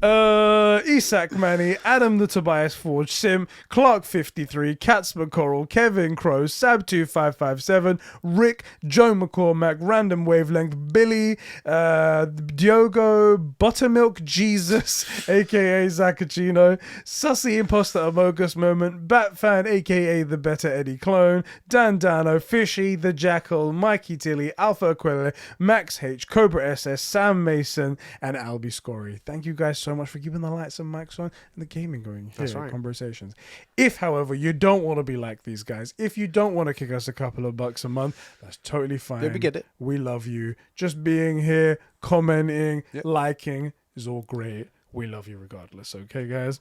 Isak Manny, Adam the Tobias Forge, Sim, Clark 53, Cats McCorrell, Kevin Crow, Sab2557, Rick, Joe McCormack, Random Wavelength, Billy, Diogo, Buttermilk Jesus, aka Zacchino, Sussy Imposter Amogus Moment, Batfan, aka the Better Eddie Clone, Dan Dano, Fishy, The Jackal, Mikey Tilly, Alpha Aquila, Max H, Cobra SS, Sam Mason, and Albie Scory. Thank you guys so much for keeping the lights and mics on and the gaming going here at Conbrosations. If, however, you don't want to be like these guys, if you don't want to kick us a couple of bucks a month, that's totally fine. Yeah, we get it. We love you. Just being here, commenting, liking is all great. We love you regardless. Okay, guys?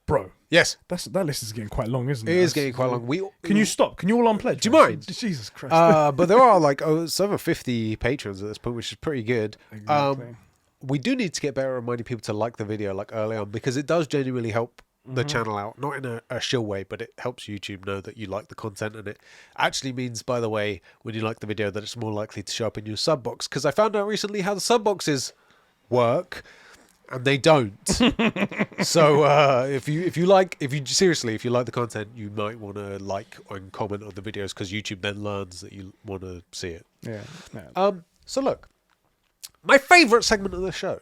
Bro. Yes. That list is getting quite long, isn't it? It is getting quite long. Can you stop? Can you all unpledge? Do you mind? Jesus Christ. But there are it's over 50 patrons at this point, which is pretty good. Exactly. We do need to get better at reminding people to like the video early on, because it does genuinely help the channel out, not in a shill way, but it helps YouTube know that you like the content, and it actually means, by the way, when you like the video, that it's more likely to show up in your sub box, because I found out recently how the sub boxes work, and they don't. So if you like the content, you might want to like and comment on the videos, because YouTube then learns that you want to see it. Yeah. So look, my favourite segment of the show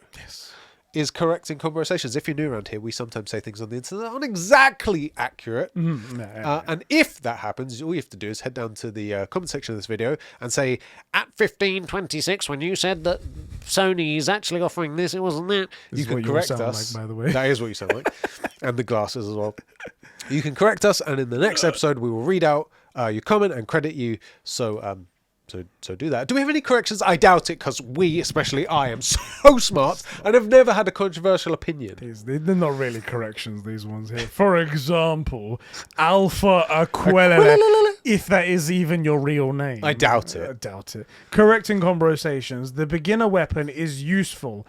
is correct in Conbrosations. If you're new around here, we sometimes say things on the internet that aren't exactly accurate. And if that happens, all you have to do is head down to the comment section of this video and say, at 15:26, when you said that Sony is actually offering this, it wasn't that. You can correct us. Like, by the way. That is what you sound like. And the glasses as well. You can correct us, and in the next episode, we will read out your comment and credit you. So do that. Do we have any corrections? I doubt it, because we, especially I, am so smart and have never had a controversial opinion. They're not really corrections, these ones here. For example, Alpha Aquelele, if that is even your real name. I doubt it. I doubt it. Correcting Conbrosations, the beginner weapon is useful,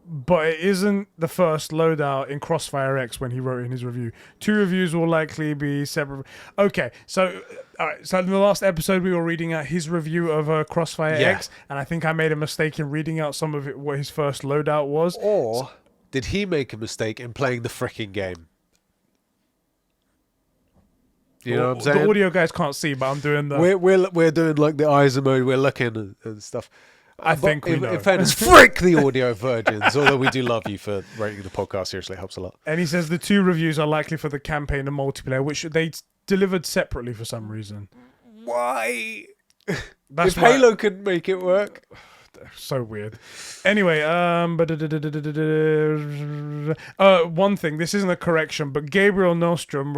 but it isn't the first loadout in Crossfire X when he wrote in his review. 2 reviews will likely be separate. Okay, so all right, so in the last episode we were reading out his review of Crossfire X, and I think I made a mistake in reading out some of it, what his first loadout was. Or did he make a mistake in playing the fricking game? You know what I'm saying? The audio guys can't see, but I'm doing the... We're doing like the eyes emoji, we're looking and stuff. I think we know. In fairness, frick the audio virgins, although we do love you for rating the podcast. Seriously, it helps a lot. And he says the 2 reviews are likely for the campaign and multiplayer, which they delivered separately for some reason. Why? That's if Halo couldn't make it work. So weird. Anyway, one thing, this isn't a correction, but Gabriel Nordstrom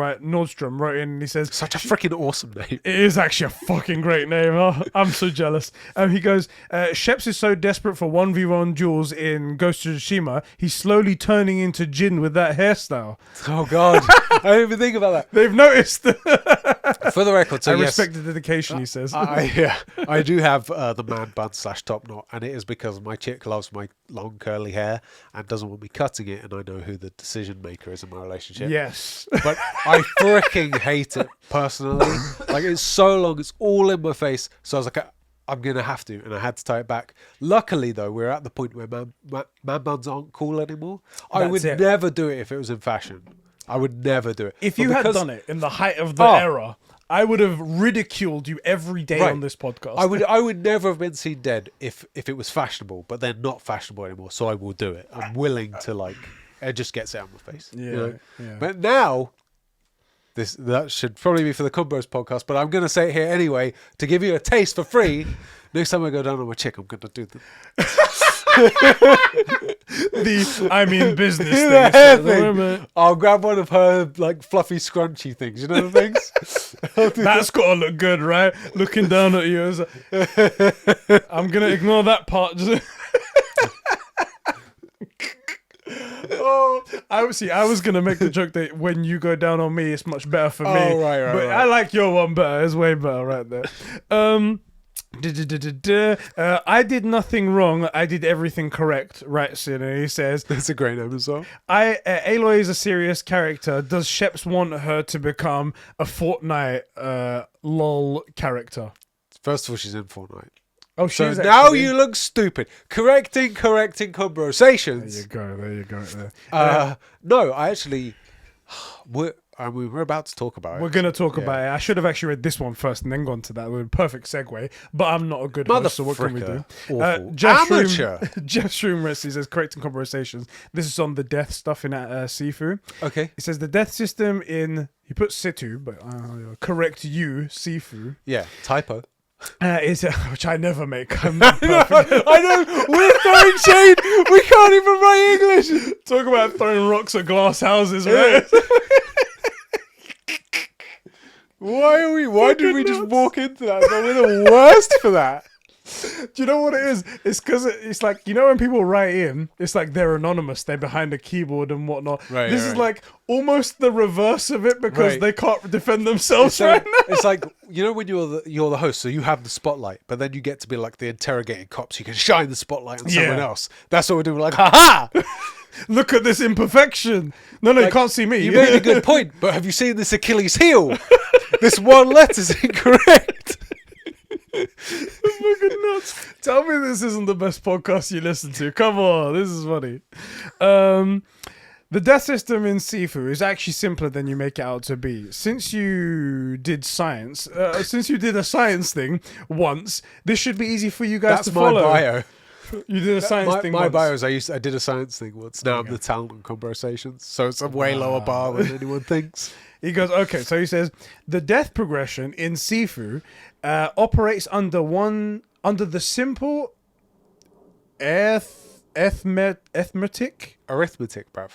wrote in and he says, Such a freaking awesome name. It is actually a fucking great name. Oh, I'm so jealous. He goes, Sheps is so desperate for 1v1 duels in Ghost of Tsushima, he's slowly turning into Jin with that hairstyle. Oh God, I didn't even think about that. They've noticed. For the record, so I respect the dedication, he says. I do have the man bun / top knot, and it is because my chick loves my long curly hair and doesn't want me cutting it, and I know who the decision maker is in my relationship. Yes. But I freaking hate it personally. Like, it's so long, it's all in my face. So I was like, I'm going to have to, and I had to tie it back. Luckily, though, we're at the point where man buns aren't cool anymore. I would never do it if it was in fashion. I would never do it. If you had done it in the height of the era, I would have ridiculed you every day on this podcast. I would never have been seen dead if it was fashionable, but they're not fashionable anymore, so I will do it. I'm willing to, like, it just gets out of my face. Yeah, you know? yeah. But now, that should probably be for the Combos podcast, but I'm going to say it here anyway, to give you a taste for free. Next time I go down on my chick, I'm going to do the I'm in business thing. The hair thing. I'll grab one of her like fluffy scrunchy things. You know the things? That's got to look good, right? Looking down at you. As I'm going to ignore that part. I was going to make the joke that when you go down on me, it's much better for me. Right. But I like your one better. It's way better right there. I did nothing wrong. I did everything correct, right, Sin? He says that's a great name as well. Aloy is a serious character. Does Sheps want her to become a Fortnite lol character? First of all, she's in Fortnite. Oh, so now you look stupid. Correcting Conbrosations. There you go. No, I actually we're about to talk about it. We're going to talk about it. I should have actually read this one first and then gone to that. Perfect segue. But I'm not a good host, so what can we do? Jeff Shroom says, correcting Conversations. This is on the death stuff in Sifu. Okay. It says the death system in... He put Situ, but correct you, Sifu. Yeah, typo. Which I never make. I know. We're throwing shade. We can't even write English. Talk about throwing rocks at glass houses, right? Why did we just walk into that? We're the worst for that. Do you know what it is? It's because it's like, you know, when people write in, it's like they're anonymous, they're behind a keyboard and whatnot. Right, this is like almost the reverse of it because they can't defend themselves now. It's like, you know, when you're the host, so you have the spotlight, but then you get to be like the interrogating cops. You can shine the spotlight on someone else. That's what we're doing. We're like, ha Look at this imperfection. No, you can't see me. You made a good point, but have you seen this Achilles heel? This one letter's incorrect. Fucking nuts. Tell me this isn't the best podcast you listen to. Come on, this is funny. The death system in Sifu is actually simpler than you make it out to be. Since you did science, since you did a science thing once, this should be easy for you guys to follow. That's my bio. You did a science thing My once. bio is I did a science thing once. Now I'm the talent on Conbrosations, so it's a way lower bar than anyone thinks. He goes, okay, so he says, the death progression in Sifu operates under the simple arithmetic. Arithmetic, bruv.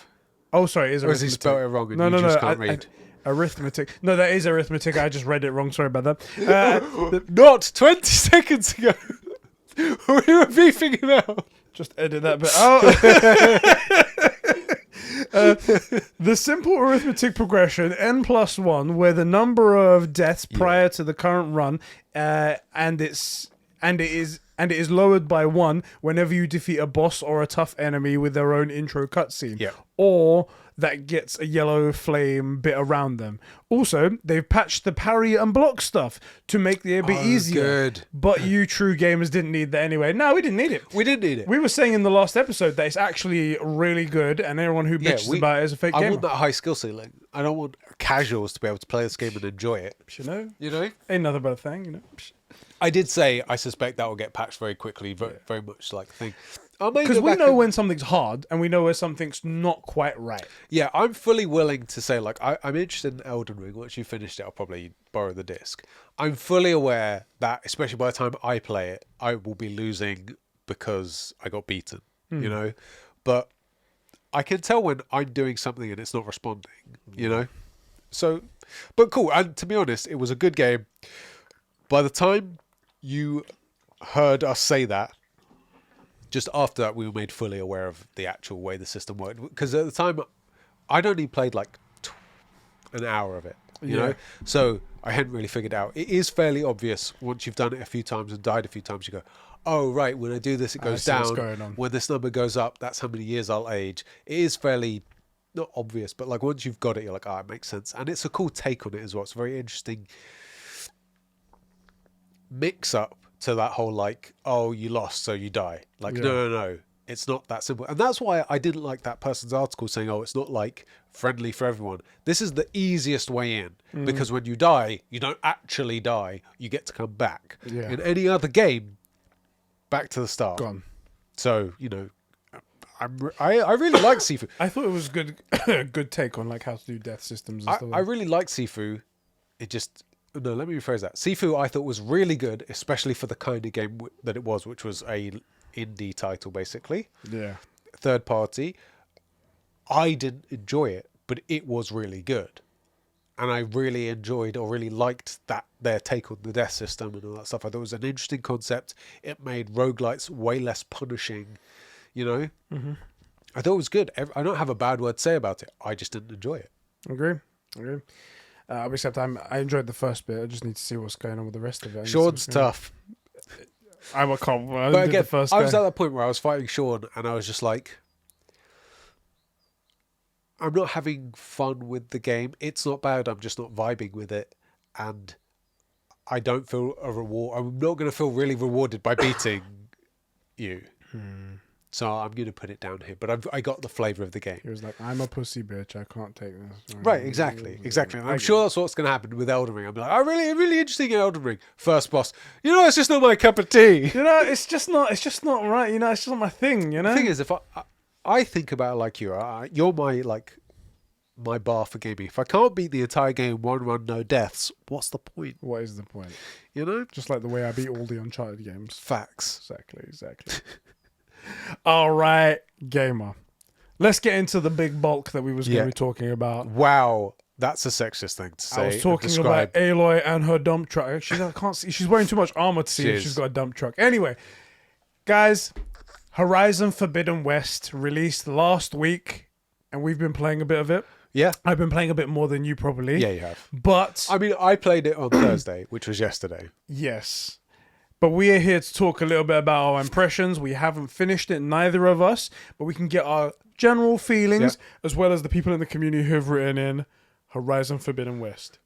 Oh, sorry, it is Or arithmetic. has he spelled it wrong and No, you no, just no. can't read? Arithmetic. No, that is arithmetic. I just read it wrong. Sorry about that. Not 20 seconds ago. We were beefing him out. Just edit that bit out. The simple arithmetic progression n+1, where the number of deaths prior to the current run, and it is lowered by 1 whenever you defeat a boss or a tough enemy with their own intro cutscene. Yeah. Or that gets a yellow flame bit around them. Also, they've patched the parry and block stuff to make it a bit easier. Good. But you true gamers didn't need that anyway. No, we didn't need it. We didn't need it. We were saying in the last episode that it's actually really good, and everyone who bitches about it is a fake I gamer. want that high skill ceiling. I don't want casuals to be able to play this game and enjoy it. You know? You know? Ain't nothing but a thing, you know? I did say I suspect that will get patched very quickly, very much like the thing. Because we know when something's hard, and we know when something's not quite right. Yeah, I'm fully willing to say, like, I'm interested in Elden Ring. Once you finished it, I'll probably borrow the disc. I'm fully aware that, especially by the time I play it, I will be losing because I got beaten, you know? But I can tell when I'm doing something and it's not responding, you know? So, but cool. And to be honest, it was a good game. By the time you heard us say that, just after that, we were made fully aware of the actual way the system worked. Because at the time, I'd only played like an hour of it, you know? So I hadn't really figured it out. It is fairly obvious once you've done it a few times and died a few times, you go, oh, right, when I do this, it goes down. When this number goes up, that's how many years I'll age. It is fairly, not obvious, but like once you've got it, you're like, oh, it makes sense. And it's a cool take on it as well. It's a very interesting mix up to that whole like, oh, you lost, so you die. Like, no. It's not that simple. And that's why I didn't like that person's article saying, oh, it's not like friendly for everyone. This is the easiest way in because when you die, you don't actually die. You get to come back. Yeah. In any other game, back to the start. Gone. So, you know, I really like Sifu. I thought it was good take on like how to do death systems and stuff. I really like Sifu. It just... No, let me rephrase that. Sifu, I thought was really good, especially for the kind of game that it was, which was a indie title, basically. Yeah. Third party. I didn't enjoy it, but it was really good. And I really enjoyed or really liked that their take on the death system and all that stuff. I thought it was an interesting concept. It made roguelites way less punishing, you know? Mm-hmm. I thought it was good. I don't have a bad word to say about it. I just didn't enjoy it. Agree. Except I enjoyed the first bit. I just need to see what's going on with the rest of it. Sean's tough. I But again, the first I was guy. at that point where I was fighting Sean and I was just like, I'm not having fun with the game. It's not bad. I'm just not vibing with it. And I don't feel a reward. I'm not going to feel really rewarded by beating you. So I'm going to put it down here. But I got the flavour of the game. He was like, I'm a pussy bitch. I can't take this. Right, exactly. And I'm sure that's what's going to happen with Elden Ring. I'm like, I'm really interesting in Elden Ring. First boss. You know, it's just not my cup of tea. You know, it's just not right. You know, it's just not my thing, you know? The thing is, if I think about it like you, you're my bar for gaming. If I can't beat the entire game, one run, no deaths, what's the point? What is the point? You know? Just like the way I beat all the Uncharted games. Facts. Exactly. All right, gamer. Let's get into the big bulk that we was going to be talking about. Wow, that's a sexist thing to say. I was talking about Aloy and her dump truck. I can't see. She's wearing too much armor to see if she's got a dump truck. Anyway, guys, Horizon Forbidden West released last week, and we've been playing a bit of it. Yeah. I've been playing a bit more than you probably. Yeah, you have. But I mean, I played it on Thursday, which was yesterday. Yes. But we are here to talk a little bit about our impressions. We haven't finished it, neither of us, but we can get our general feelings as well as the people in the community who have written in Horizon Forbidden West.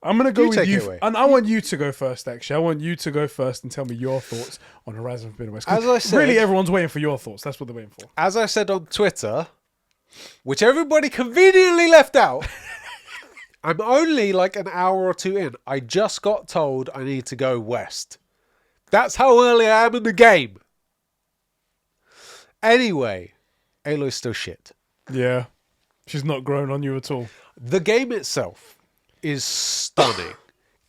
I'm going to go with you. And I want you to go first, actually. I want you to go first and tell me your thoughts on Horizon Forbidden West. As I said, really, everyone's waiting for your thoughts. That's what they're waiting for. As I said on Twitter, which everybody conveniently left out, I'm only like an hour or two in. I just got told I need to go west. That's how early I am in the game. Anyway, Aloy's still shit. Yeah. She's not grown on you at all. The game itself is stunning.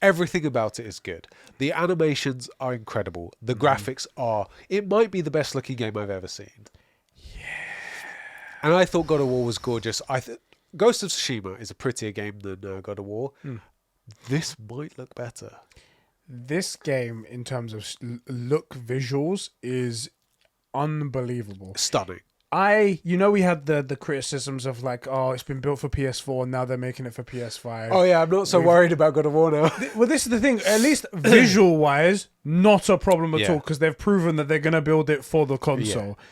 Everything about it is good. The animations are incredible. The graphics are... It might be the best looking game I've ever seen. Yeah. And I thought God of War was gorgeous. Ghost of Tsushima is a prettier game than God of War. This might look better. This game, in terms of look visuals, is unbelievable. Stunning. We had the criticisms of like, oh, it's been built for PS4 and now they're making it for PS5. Oh yeah, I'm not so worried about God of War now. Well, this is the thing. At least visual-wise, not a problem at all, because they've proven that they're going to build it for the console. Yeah.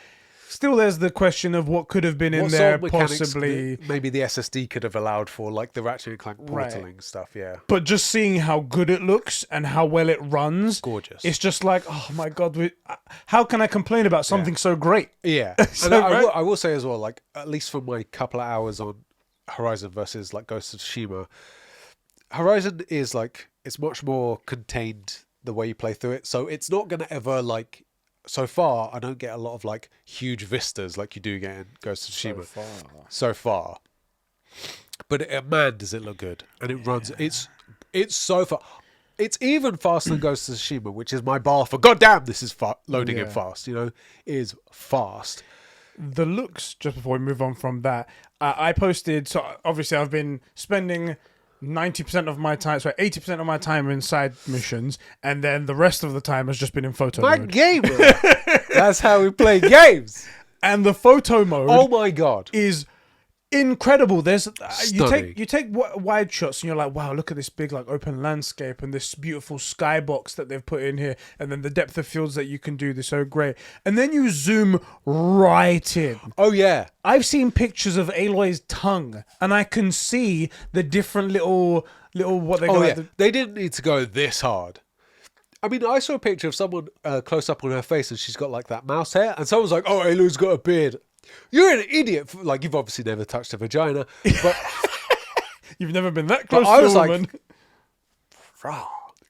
Still, there's the question of what could have been in there, possibly. Maybe the SSD could have allowed for, like, the Ratchet and Clank portaling stuff, yeah. But just seeing how good it looks and how well it runs, gorgeous. It's just like, oh my god, how can I complain about something so great? Yeah, so, and I will say as well, like, at least for my couple of hours on Horizon versus like Ghost of Tsushima, Horizon is like, it's much more contained the way you play through it, so it's not going to ever like. So far, I don't get a lot of like huge vistas like you do get in Ghost of Tsushima. So far. But man, does it look good. And it runs. It's so far. It's even faster than Ghost of Tsushima, which is my bar for, goddamn, this is loading in fast, is fast. The looks, just before we move on from that, I posted, so obviously I've been spending 90% of my time, so 80% of my time in side missions, and then the rest of the time has just been in photo mode. My gamer! That's how we play games! And the photo mode, oh my god, is incredible. There's you take wide shots and you're like, wow, look at this big like open landscape and this beautiful skybox that they've put in here, and then the depth of fields that you can do. They're so great. And then you zoom right in. Oh yeah, I've seen pictures of Aloy's tongue, and I can see the different little what they got. Oh yeah, they didn't need to go this hard. I mean, I saw a picture of someone close up on her face, and she's got like that mouse hair, and someone's like, "Oh, Aloy's got a beard." You're an idiot. Like, you've obviously never touched a vagina, but you've never been that close to a woman. Like,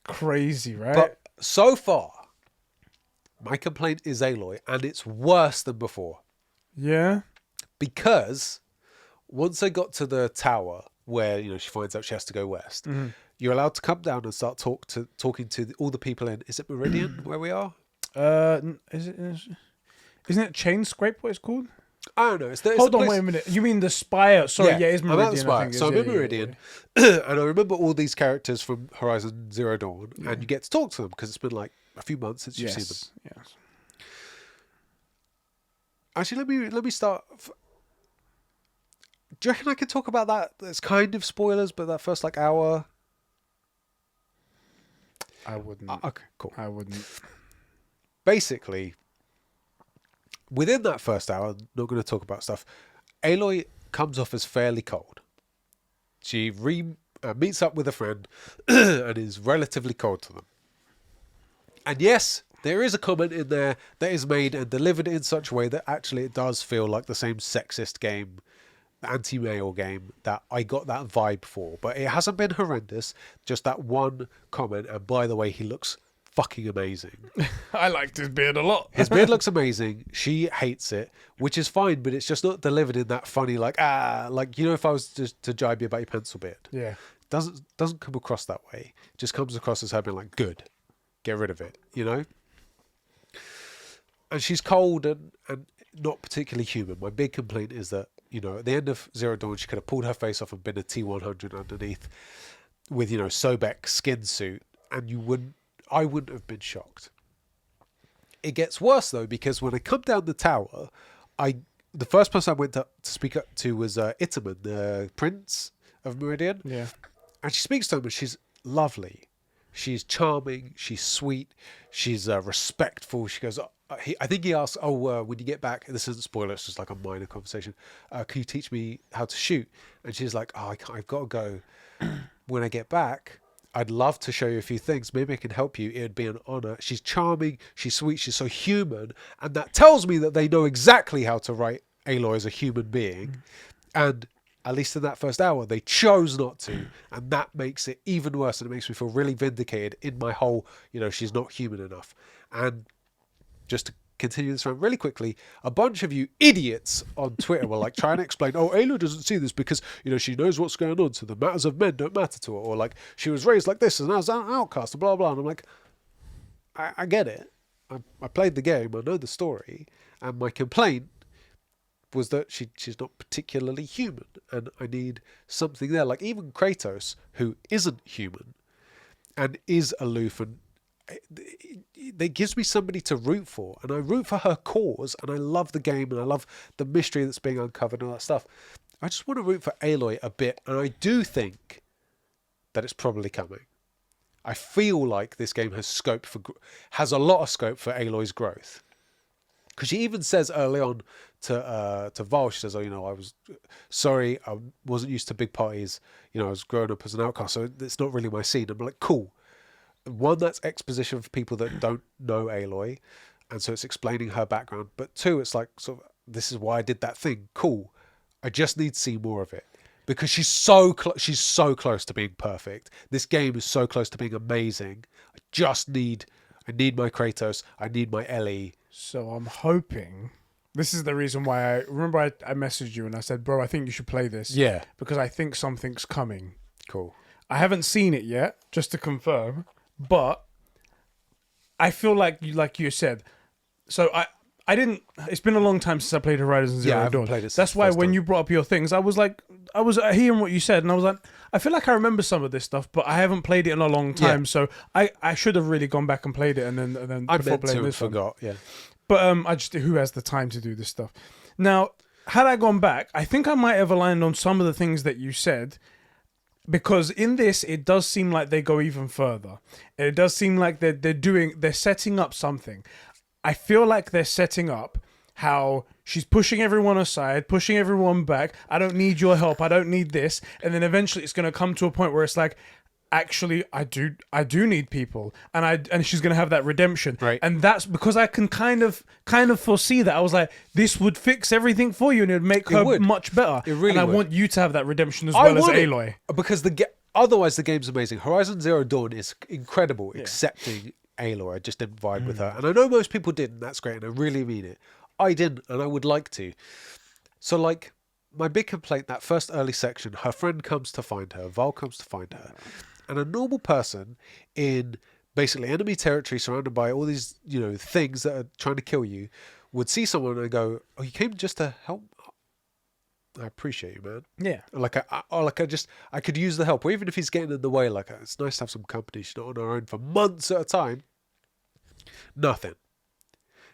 crazy, right? But so far, my complaint is Aloy, and it's worse than before. Yeah, because once I got to the tower where she finds out she has to go west, you're allowed to come down and start talking to all the people in. Is it Meridian where we are? Isn't it Chain Scrape? What it's called? I don't know. Hold on, wait a minute. You mean the Spire? Sorry, yeah, it's Meridian. I'm at the Spire. So I'm in Meridian, and I remember all these characters from Horizon Zero Dawn, and you get to talk to them because it's been like a few months since you've seen them. Yes. Actually, let me start. Do you reckon I could talk about that? It's kind of spoilers, but that first like hour. I wouldn't. Okay, cool. I wouldn't. Basically, within that first hour, I'm not going to talk about stuff. Aloy comes off as fairly cold. She meets up with a friend and is relatively cold to them. And yes, there is a comment in there that is made and delivered in such a way that actually it does feel like the same sexist game, anti-male game that I got that vibe for. But it hasn't been horrendous. Just that one comment. And by the way, he looks fucking amazing. I liked his beard a lot. His beard looks amazing. She hates it, which is fine, but it's just not delivered in that funny like if I was just to jibe you about your pencil beard. Yeah. Doesn't come across that way. It just comes across as her being like, good. Get rid of it, And she's cold and not particularly human. My big complaint is that, at the end of Zero Dawn, she could have pulled her face off and been a T-100 underneath with, Sobek skin suit, and I wouldn't have been shocked. It gets worse though, because when I come down the tower, the first person I went to speak up to was Itaman, the prince of Meridian. Yeah. And she speaks to him and she's lovely. She's charming. She's sweet. She's respectful. She goes, I think he asks, when you get back, this isn't spoiler, it's just like a minor conversation. Can you teach me how to shoot? And she's like, I've got to go. When I get back, I'd love to show you a few things. Maybe I can help you. It would be an honor. She's charming. She's sweet. She's so human. And that tells me that they know exactly how to write Aloy as a human being. And at least in that first hour, they chose not to. And that makes it even worse. And it makes me feel really vindicated in my whole, she's not human enough. And just to continue this around really quickly. A bunch of you idiots on Twitter were like trying to explain, oh, Aloy doesn't see this because, you know, she knows what's going on, so the matters of men don't matter to her, or like she was raised like this and as an outcast, blah blah. And I'm like, I get it. I played the game, I know the story, and my complaint was that she's not particularly human, and I need something there. Like even Kratos, who isn't human and is aloof, and it gives me somebody to root for, and I root for her cause, and I love the game, and I love the mystery that's being uncovered and all that stuff. I just want to root for Aloy a bit, and I do think that it's probably coming. I feel like this game has a lot of scope for Aloy's growth, because she even says early on to Val, she says, "Oh, you know, I was sorry, I wasn't used to big parties. You know, I was growing up as an outcast, so it's not really my scene." I'm like, cool. One, that's exposition for people that don't know Aloy, and so it's explaining her background. But two, it's like, sort of, this is why I did that thing. Cool. I just need to see more of it, because she's so close to being perfect. This game is so close to being amazing. I need my Kratos. I need my Ellie. So I'm hoping. This is the reason why I messaged you and I said, bro, I think you should play this. Yeah. Because I think something's coming. Cool. I haven't seen it yet, just to confirm, but I feel like you said. So I didn't. It's been a long time since I played Horizon Zero Dawn. Played it since That's why first when time. you brought up your things, I was hearing what you said, and I was like, I feel like I remember some of this stuff, but I haven't played it in a long time, so I should have really gone back and played it, and then I before meant playing to and this one. forgot. Yeah. But who has the time to do this stuff? Now, had I gone back, I think I might have aligned on some of the things that you said, because in this, it does seem like they go even further. It does seem like they're setting up something. I feel like they're setting up how she's pushing everyone aside, pushing everyone back. I don't need your help. I don't need this. And then eventually it's going to come to a point where it's like, actually, I do need people, and she's gonna have that redemption, right? And that's because I can kind of foresee that. I was like, this would fix everything for you, and it would make her much better. It really and I would. want you to have that redemption as well as Aloy, because otherwise the game's amazing. Horizon Zero Dawn is incredible, excepting Aloy. I just didn't vibe with her, and I know most people didn't. That's great, and I really mean it. I didn't, and I would like to. So like. My big complaint, that first early section, her friend comes to find her, Val comes to find her, and a normal person in basically enemy territory surrounded by all these, you know, things that are trying to kill you would see someone and go, "Oh, you came just to help? I appreciate you, man." Yeah. I could use the help, or even if he's getting in the way, like, it's nice to have some company. She's not on her own for months at a time. Nothing.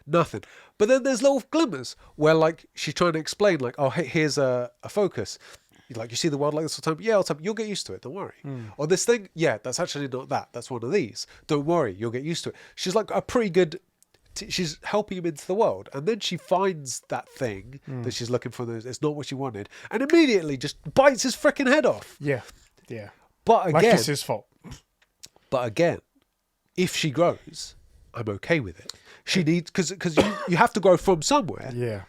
But then there's little glimmers where, like, she's trying to explain, like, oh, hey, here's a focus. Like, you see the world like this all the time? Yeah, all the time. You'll get used to it. Don't worry. Or this thing? Yeah, that's actually not that. That's one of these. Don't worry. You'll get used to it. She's like a pretty good... she's helping him into the world. And then she finds that thing that she's looking for. It's not what she wanted. And immediately just bites his freaking head off. Yeah. But again... like it's his fault. But again, if she grows, I'm okay with it. She needs, because you have to grow from somewhere. Yeah.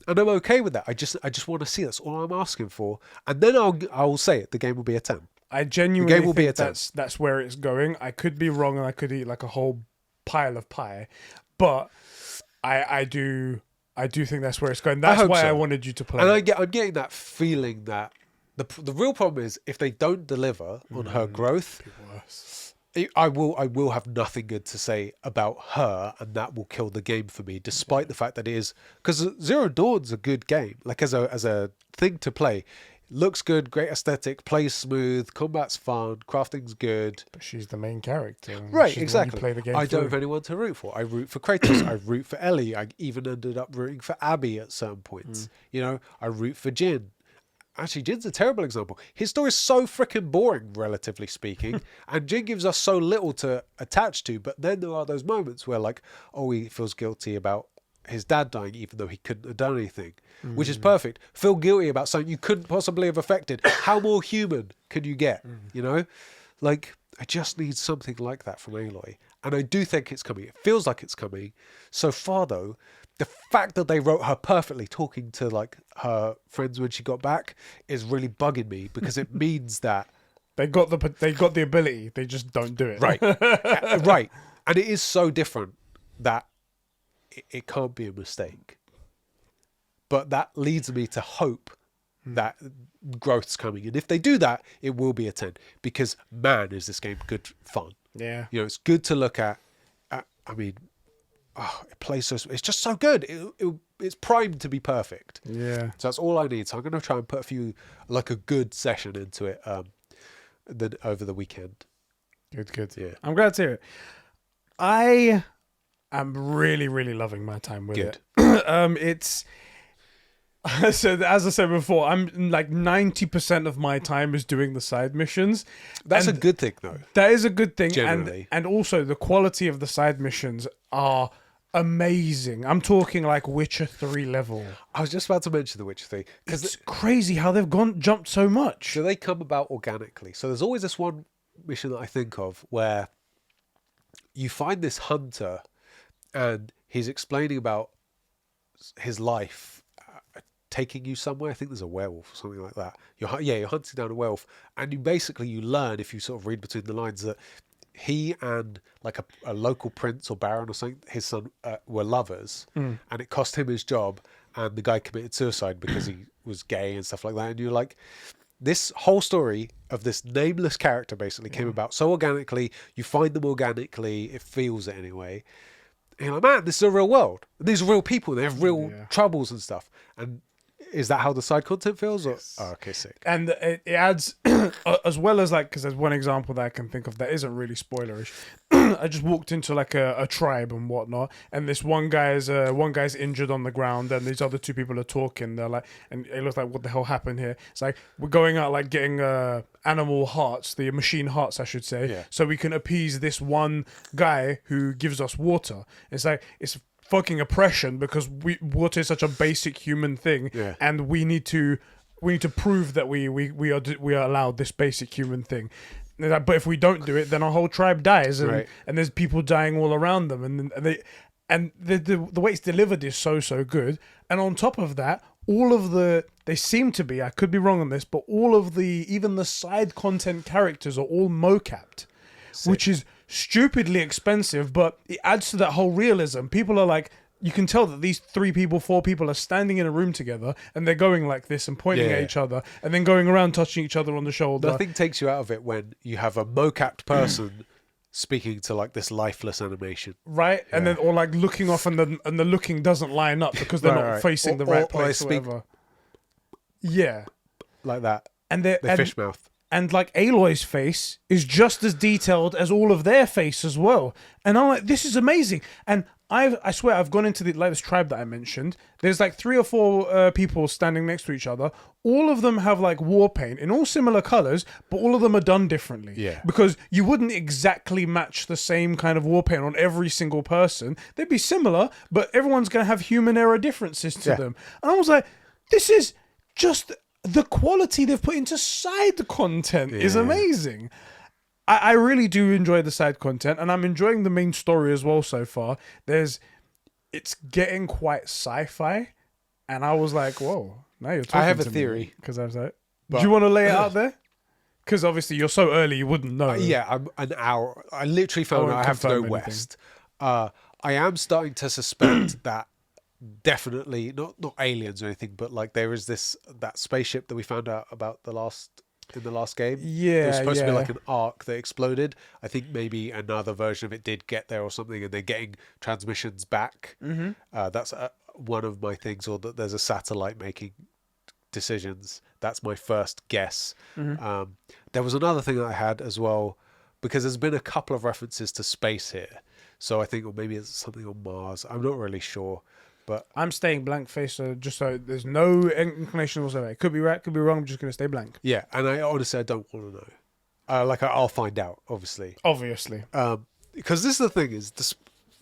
And I'm okay with that. I just want to see. That's all I'm asking for. And then I'll say it. The game will be a 10. I genuinely think that's where it's going. I could be wrong, and I could eat like a whole pile of pie, but I do think that's where it's going. That's why I wanted you to play. And I'm getting that feeling that the real problem is if they don't deliver on her growth. I will have nothing good to say about her, and that will kill the game for me, despite the fact that it is, because Zero Dawn's a good game, like as a thing to play. Looks good, great aesthetic, plays smooth, combat's fun, crafting's good. But she's the main character. Right, exactly. Play the game I don't have anyone to root for. I root for Kratos. I root for Ellie. I even ended up rooting for Abby at certain points. You know, I root for Jin. Actually, Jin's a terrible example. His story is so freaking boring, relatively speaking, and Jin gives us so little to attach to, but then there are those moments where, like, oh, he feels guilty about his dad dying, even though he couldn't have done anything, which is perfect. Feel guilty about something you couldn't possibly have affected. How more human can you get, you know? Like, I just need something like that from Aloy, and I do think it's coming. It feels like it's coming. So far, though, the fact that they wrote her perfectly talking to, like, her friends when she got back is really bugging me, because it means that they got the ability, they just don't do it. Right. Right. And it is so different that it can't be a mistake. But that leads me to hope that growth's coming. And if they do that, it will be a 10. Because, man, is this game good fun. Yeah. You know, it's good to look at. I mean, it plays so... It's just so good. It's primed to be perfect. Yeah. So that's all I need. So I'm going to try and put a good session into it over the weekend. Good. Yeah. I'm glad to hear it. I am really, really loving my time with it. It's... So as I said before, I'm like 90% of my time is doing the side missions. That's a good thing, though. That is a good thing. Generally. And also the quality of the side missions are amazing. I'm talking like Witcher 3 level. I was just about to mention the Witcher 3. Because it's crazy how they've jumped so much. So they come about organically. So there's always this one mission that I think of where you find this hunter and he's explaining about his life taking you somewhere. I think there's a werewolf or something like that. You're hunting down a werewolf, and you learn, if you sort of read between the lines, that he and like a local prince or baron or something, his son, were lovers, and it cost him his job, and the guy committed suicide because he was gay and stuff like that. And you're like, this whole story of this nameless character basically came about so organically. You find them organically. It feels it anyway. And you're like, man, this is a real world. These are real people. They have real troubles and stuff. And is that how the side content feels? Or? Yes. Oh, okay, sick. And it adds, as well as like, because there's one example that I can think of that isn't really spoilerish. I just walked into like a tribe and whatnot, and this one guy's injured on the ground, and these other two people are talking. They're like, and it looks like, what the hell happened here? It's like we're going out like getting animal hearts, the machine hearts, I should say, so we can appease this one guy who gives us water. It's like it's fucking oppression because water is such a basic human thing, and we need to prove that we are allowed this basic human thing. But if we don't do it, then our whole tribe dies, and there's people dying all around them, and the way it's delivered is so good. And on top of that, they seem to be, I could be wrong on this, but even the side content characters are all mocapped, which is stupidly expensive, but it adds to that whole realism. People are like, you can tell that these 4 people are standing in a room together, and they're going like this and pointing at each other, and then going around touching each other on the shoulder. Nothing takes you out of it when you have a mocapped person speaking to like this lifeless animation, right? And then or like looking off, and the looking doesn't line up because they're not facing the right place, or whatever. Yeah, like that. And the fish mouth. And like Aloy's face is just as detailed as all of their face as well. And I'm like, this is amazing. And I swear I've gone into this tribe that I mentioned. There's like 3 or 4 people standing next to each other. All of them have like war paint in all similar colors, but all of them are done differently. Yeah. Because you wouldn't exactly match the same kind of war paint on every single person. They'd be similar, but everyone's going to have human error differences to them. And I was like, this is just... the quality they've put into side content is amazing. I really do enjoy the side content, and I'm enjoying the main story as well so far. It's getting quite sci-fi, and I was like, whoa, now you're talking. I have a to theory. Because I was like, do you want to lay it out there? Because obviously you're so early, you wouldn't know. I'm an hour. I literally found out I have to go west. I am starting to suspect that definitely not aliens or anything, but like there is that spaceship that we found out about in the last game. It was supposed to be like an arc that exploded. I think maybe another version of it did get there or something, and they're getting transmissions back. That's one of my things, or that there's a satellite making decisions. That's my first guess. There was another thing that I had as well, because there's been a couple of references to space here, so I think, or maybe it's something on Mars. I'm not really sure. But I'm staying blank face, just so there's no inclination whatsoever. It could be right, could be wrong. I'm just going to stay blank. Yeah, and I honestly don't want to know. I'll find out, obviously. Because this is the thing, is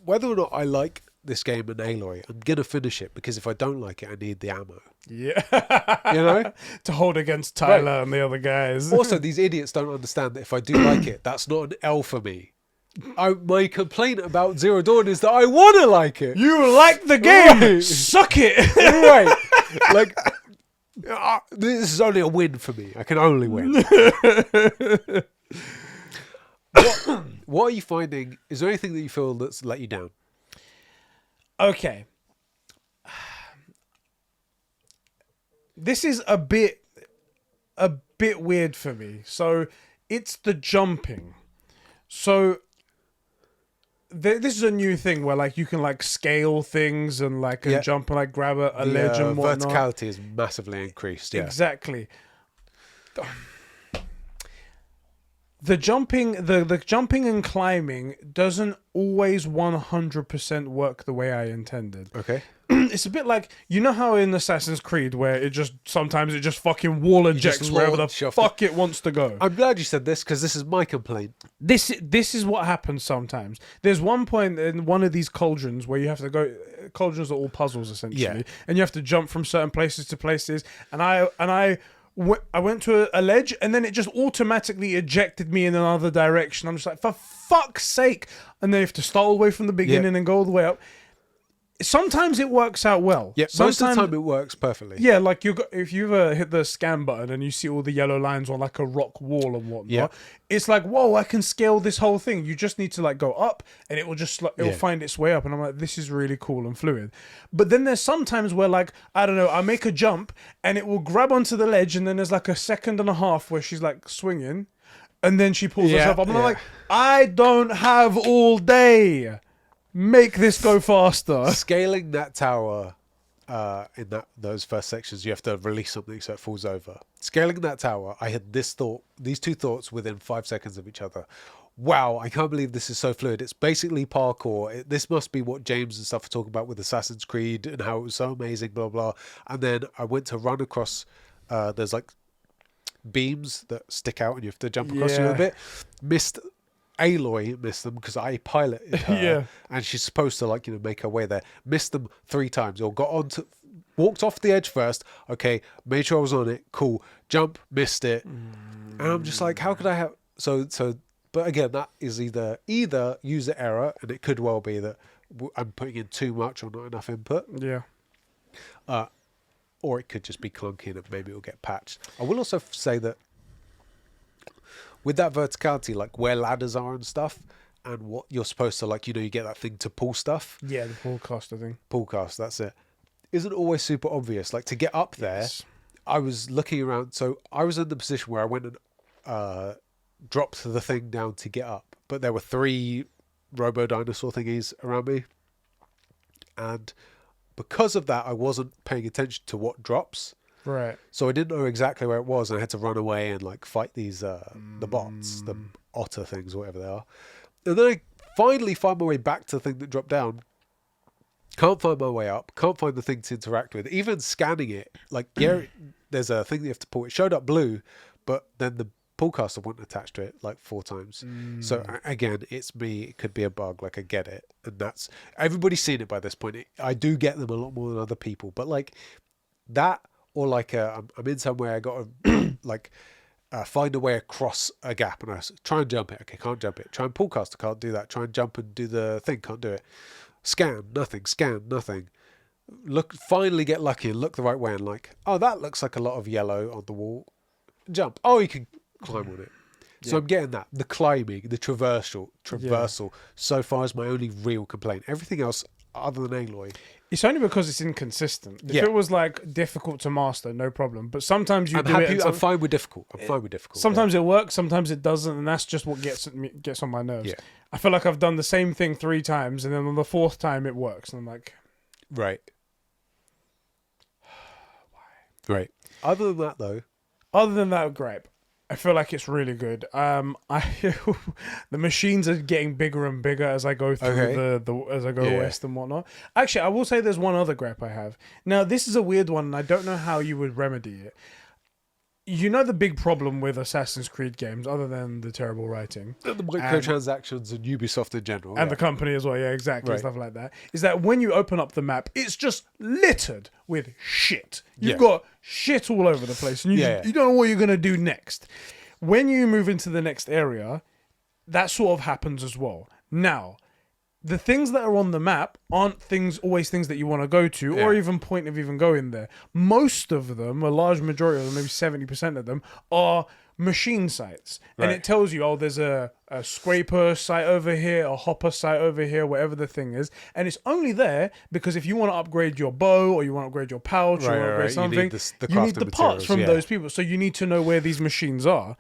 whether or not I like this game and Aloy, I'm going to finish it, because if I don't like it, I need the ammo. Yeah. You know? To hold against Tyler and the other guys. Also, these idiots don't understand that if I do like it, that's not an L for me. My complaint about Zero Dawn is that I want to like it. You like the game. Suck it. Right. Like, this is only a win for me. I can only win. What are you finding? Is there anything that you feel that's let you down? Okay. This is a bit weird for me. So it's the jumping. So this is a new thing where like you can like scale things and like and jump and like grab a ledge and whatnot. Verticality is massively increased. Yeah. Exactly. The jumping and climbing doesn't always 100% work the way I intended. Okay. It's a bit like, you know how in Assassin's Creed where sometimes it just fucking wall ejects wherever the fuck it wants to go. I'm glad you said this because this is my complaint. This is what happens sometimes. There's one point in one of these cauldrons where you have to go. Cauldrons are all puzzles essentially, and you have to jump from certain places to places. And I went to a ledge, and then it just automatically ejected me in another direction. I'm just like, for fuck's sake! And then you have to start all the way from the beginning and go all the way up. Sometimes it works out well. Yeah, most of the time it works perfectly. Yeah, like if you ever hit the scan button and you see all the yellow lines on like a rock wall and whatnot, it's like, whoa, I can scale this whole thing. You just need to like go up, and it will just it'll find its way up. And I'm like, this is really cool and fluid. But then there's sometimes where like, I don't know, I make a jump and it will grab onto the ledge, and then there's like a second and a half where she's like swinging, and then she pulls herself up. And I'm like, I don't have all day. Make this go faster. Scaling that tower in those first sections, you have to release something so it falls over. Scaling that tower, I had these two thoughts within 5 seconds of each other. Wow, I can't believe this is so fluid. It's basically parkour. This must be what James and stuff are talking about with Assassin's Creed and how it was so amazing, blah, blah. And then I went to run across, there's like beams that stick out and you have to jump across a bit. Aloy missed them because I piloted her and she's supposed to like, make her way there. Missed them 3 times or walked off the edge first. Okay, made sure I was on it. Cool. Jump, missed it. And I'm just like, how could I have... So, but again, that is either user error, and it could well be that I'm putting in too much or not enough input. Yeah. Or it could just be clunky and maybe it'll get patched. I will also say that with that verticality, like where ladders are and stuff, and what you're supposed to like, you get that thing to pull stuff. Yeah, the pullcaster thing. Pullcast, that's it. Isn't always super obvious. Like to get up there, I was looking around. So I was in the position where I went and dropped the thing down to get up, but there were 3 robo dinosaur thingies around me, and because of that, I wasn't paying attention to what drops. Right. So I didn't know exactly where it was, and I had to run away and like fight these the bots, the otter things, whatever they are. And then I finally find my way back to the thing that dropped down. Can't find my way up. Can't find the thing to interact with. Even scanning it, like there's a thing that you have to pull. It showed up blue, but then the pullcaster wasn't attached to it like 4 times. So again, it's me. It could be a bug. Like I get it, and that's everybody's seen it by this point. I do get them a lot more than other people, but like that. Or like I'm in somewhere, I got to like find a way across a gap, and I try and jump it. Okay, can't jump it. Try and pullcaster, can't do that. Try and jump and do the thing, can't do it. Scan, nothing. Finally get lucky and look the right way, and like, oh, that looks like a lot of yellow on the wall. Jump. Oh, you can climb on it. So I'm getting that. The climbing, the traversal, so far is my only real complaint. Everything else, other than Aloy, it's only because it's inconsistent. If it was like difficult to master, no problem. But sometimes I'm fine with difficult. Sometimes it works, sometimes it doesn't, and that's just what gets on my nerves. Yeah. I feel like I've done the same thing 3 times, and then on the 4th time it works, and I'm like, right. Why? Right. Other than that, gripe. I feel like it's really good. The machines are getting bigger and bigger as I go through as I go west and whatnot. Actually, I will say there's one other gripe I have. Now, this is a weird one, and I don't know how you would remedy it. The big problem with Assassin's Creed games, other than the terrible writing, the microtransactions and Ubisoft in general, and the company as well, exactly, stuff like that, is that when you open up the map, it's just littered with shit. You've got shit all over the place, and you don't know what you're gonna do next. When you move into the next area, that sort of happens as well. Now, the things that are on the map aren't always things that you want to go to, or even point of even going there. Most of them, a large majority of them, maybe 70% of them, are machine sites, and Right. it tells you, oh, there's a scraper site over here, a hopper site over here, whatever the thing is, and it's only there because if you want to upgrade your bow or you want to upgrade your pouch or you want to upgrade something, You need the parts materials, from those people. So you need to know where these machines are.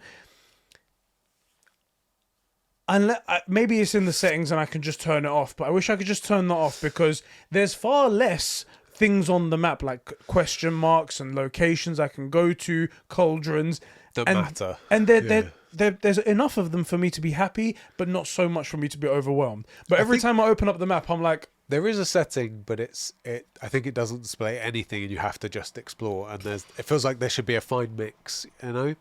And maybe it's in the settings and I can just turn it off, but I wish I could just turn that off because there's far less things on the map, like question marks and locations I can go to, cauldrons. Don't matter. And there's enough of them for me to be happy, but not so much for me to be overwhelmed. But every time I open up the map, I'm like... There is a setting, but I think it doesn't display anything and you have to just explore. And it feels like there should be a fine mix, you know?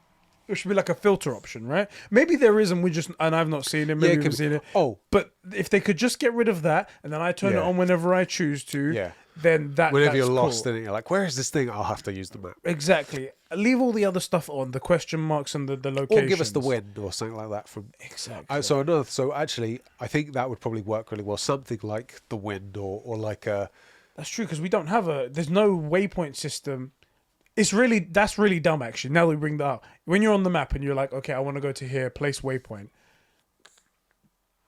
It should be like a filter option, right? Maybe there is, and I've not seen it. Maybe we've seen it. Oh, but if they could just get rid of that, and then I turn it on whenever I choose to, then whenever you're that's lost cool. in it, you're like, where is this thing? I'll have to use the map. Exactly. Leave all the other stuff on, the question marks and the locations. Or give us the wind or something like that. Exactly. So actually, I think that would probably work really well. Something like the wind or like a... That's true because we don't have there's no waypoint system. That's really dumb actually. Now we bring that up. When you're on the map and you're like, okay, I want to go to here, place waypoint.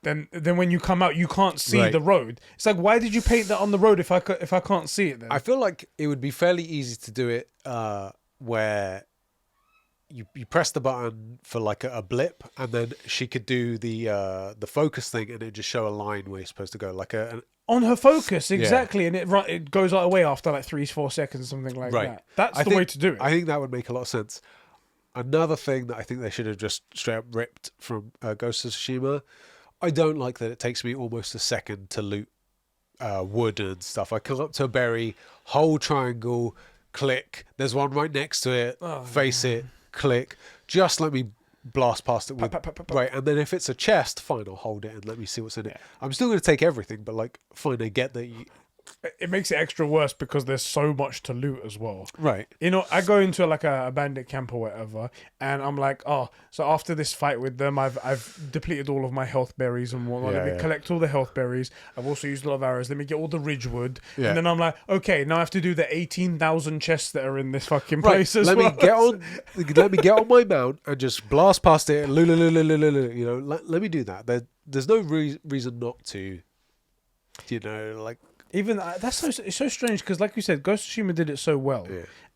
Then when you come out, you can't see the road. It's like, why did you paint that on the road if I can't see it then? I feel like it would be fairly easy to do it where you press the button for like a blip, and then she could do the focus thing, and it just show a line where you're supposed to go, like on her focus, exactly, and it goes right away after like 3-4 seconds, something like that. That's the way to do it. I think that would make a lot of sense. Another thing that I think they should have just straight up ripped from Ghost of Tsushima, I don't like that it takes me almost a second to loot wood and stuff. I come up to a berry, hold triangle, click. There's one right next to it. Face it, click. Just let me blast past it with right, and then if it's a chest, fine, I'll hold it and let me see what's in it. I'm still going to take everything, but like, fine, I get that. It makes it extra worse because there's so much to loot as well. Right. You know, I go into like a bandit camp or whatever, and I'm like, oh, so after this fight with them, I've depleted all of my health berries and whatnot. Let me collect all the health berries. I've also used a lot of arrows. Let me get all the ridgewood. Yeah. And then I'm like, okay, now I have to do the 18,000 chests that are in this fucking place as well. Let me get on my mount and just blast past it. You know, let me do that. There's no reason not to. You know, like. Even it's so strange because, like you said, Ghost of Tsushima did it so well,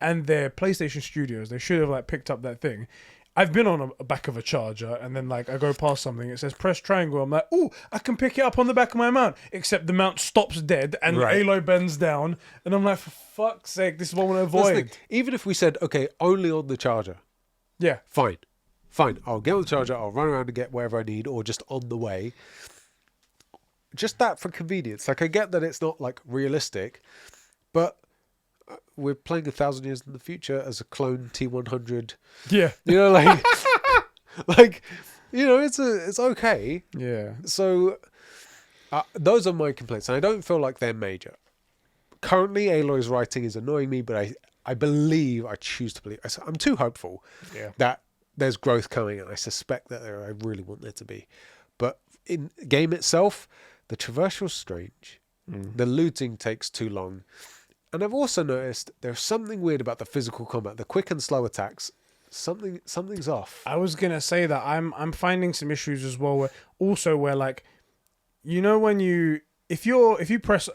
and their PlayStation studios, they should have like picked up that thing. I've been on a back of a charger, and then like I go past something, it says press triangle. I'm like, oh, I can pick it up on the back of my mount. Except the mount stops dead, and Aloy bends down, and I'm like, for fuck's sake, this is what I want to avoid. Even if we said, okay, only on the charger, fine. I'll get on the charger. I'll run around and get wherever I need, or just on the way. Just that for convenience. Like, I get that it's not like realistic, but we're playing 1,000 years in the future as a clone T100. Yeah, you know, like, like, you know, it's okay. Yeah. So those are my complaints, and I don't feel like they're major. Currently, Aloy's writing is annoying me, but I choose to believe. I'm too hopeful that there's growth coming, and I suspect that I really want there to be. But in game itself, the traversal's strange. The looting takes too long. And I've also noticed there's something weird about the physical combat. The quick and slow attacks, something's off. I was gonna say that I'm finding some issues as well. Where like, you know, when if you press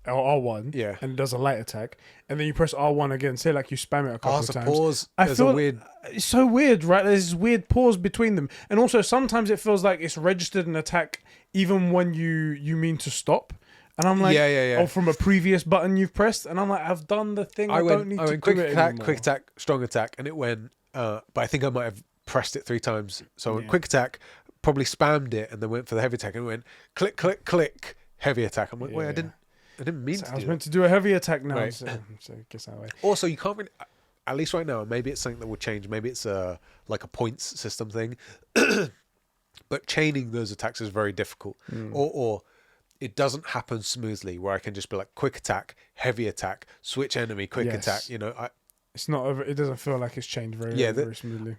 R1 and it does a light attack, and then you press R1 again, say like you spam it a couple of times. Pause. It's so weird, right? There's this weird pause between them, and also sometimes it feels like it's registered an attack even when you mean to stop. And I'm like, oh, from a previous button you've pressed, and I'm like, I've done the thing. I don't need to quick do it attack, anymore. quick attack, strong attack, and it went. But I think I might have pressed it 3 times. So I went quick attack, probably spammed it, and then went for the heavy attack, and it went click, click, click, heavy attack. I'm like, wait, I didn't mean to. I was meant to do a heavy attack now, so I guess that way. Also, you can't really, at least right now, maybe it's something that will change. Maybe it's like a points system thing. But chaining those attacks is very difficult. Or it doesn't happen smoothly where I can just be like quick attack, heavy attack, switch enemy, quick attack. You know, it's not. It doesn't feel like it's changed very smoothly.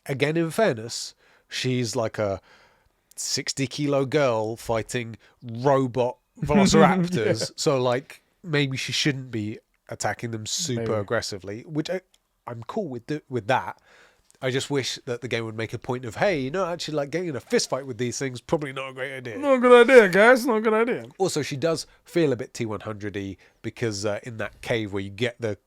Again, in fairness, she's like a 60-kilo girl fighting robot velociraptors. So like maybe she shouldn't be attacking them super aggressively, which I'm cool with that. I just wish that the game would make a point of, hey, actually, like, getting in a fist fight with these things, probably not a great idea. Not a good idea, guys. Not a good idea. Also, she does feel a bit T100-y because in that cave where you get the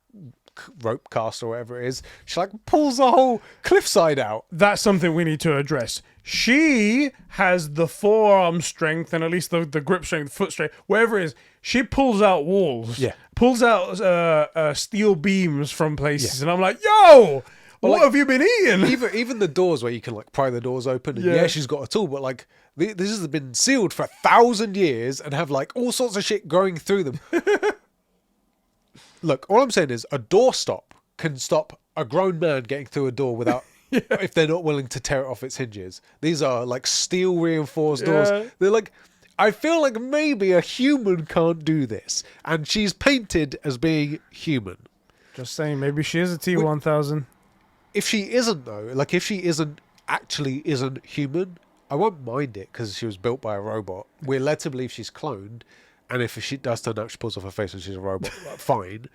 rope cast or whatever it is, she like pulls the whole cliffside out. That's something we need to address. She has the forearm strength and at least the grip strength, foot strength, whatever it is. She pulls out walls. Yeah. Pulls out steel beams from places. And I'm like, yo! What have you been eating? Even the doors where you can like pry the doors open. And she's got a tool, but like this has been sealed for 1,000 years and have like all sorts of shit growing through them. Look, all I'm saying is a doorstop can stop a grown man getting through a door without, if they're not willing to tear it off its hinges. These are like steel reinforced doors. They're like, I feel like maybe a human can't do this, and she's painted as being human. Just saying, maybe she is a T-1000. If she isn't though, like if she isn't human, I won't mind it because she was built by a robot. We're led to believe she's cloned, and if she does turn out she pulls off her face and she's a robot, fine.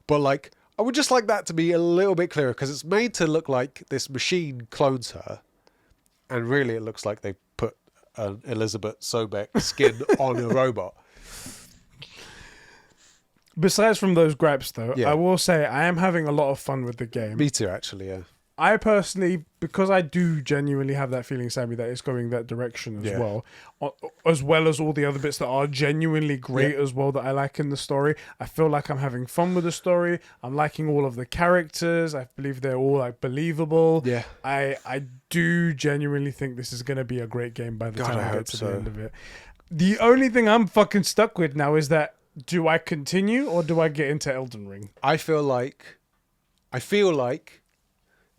But like, I would just like that to be a little bit clearer because it's made to look like this machine clones her, and really it looks like they put an Elizabeth Sobek skin on a robot. Besides from those gripes, though, I will say I am having a lot of fun with the game. Me too, actually, yeah. I personally, because I do genuinely have that feeling, Sammy, that it's going that direction as well as all the other bits that are genuinely great as well that I like in the story. I feel like I'm having fun with the story. I'm liking all of the characters. I believe they're all like believable. Yeah. I do genuinely think this is going to be a great game by the time I get to the end of it. The only thing I'm fucking stuck with now is that, do I continue or do I get into Elden Ring? I feel like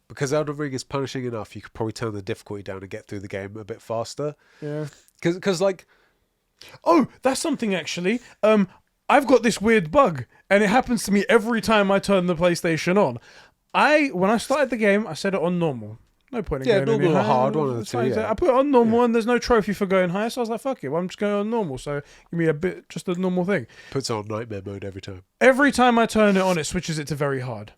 because Elden Ring is punishing enough, you could probably turn the difficulty down and get through the game a bit faster. Yeah. Because like... Oh, that's something actually. I've got this weird bug, and it happens to me every time I turn the PlayStation on. When I started the game, I set it on normal. No point in going normal any or higher. hard, one of the two, yeah. I put it on normal and there's no trophy for going higher, so I was like, fuck it, well, I'm just going on normal, so give me just a normal thing. Puts on nightmare mode every time. Every time I turn it on, it switches it to very hard.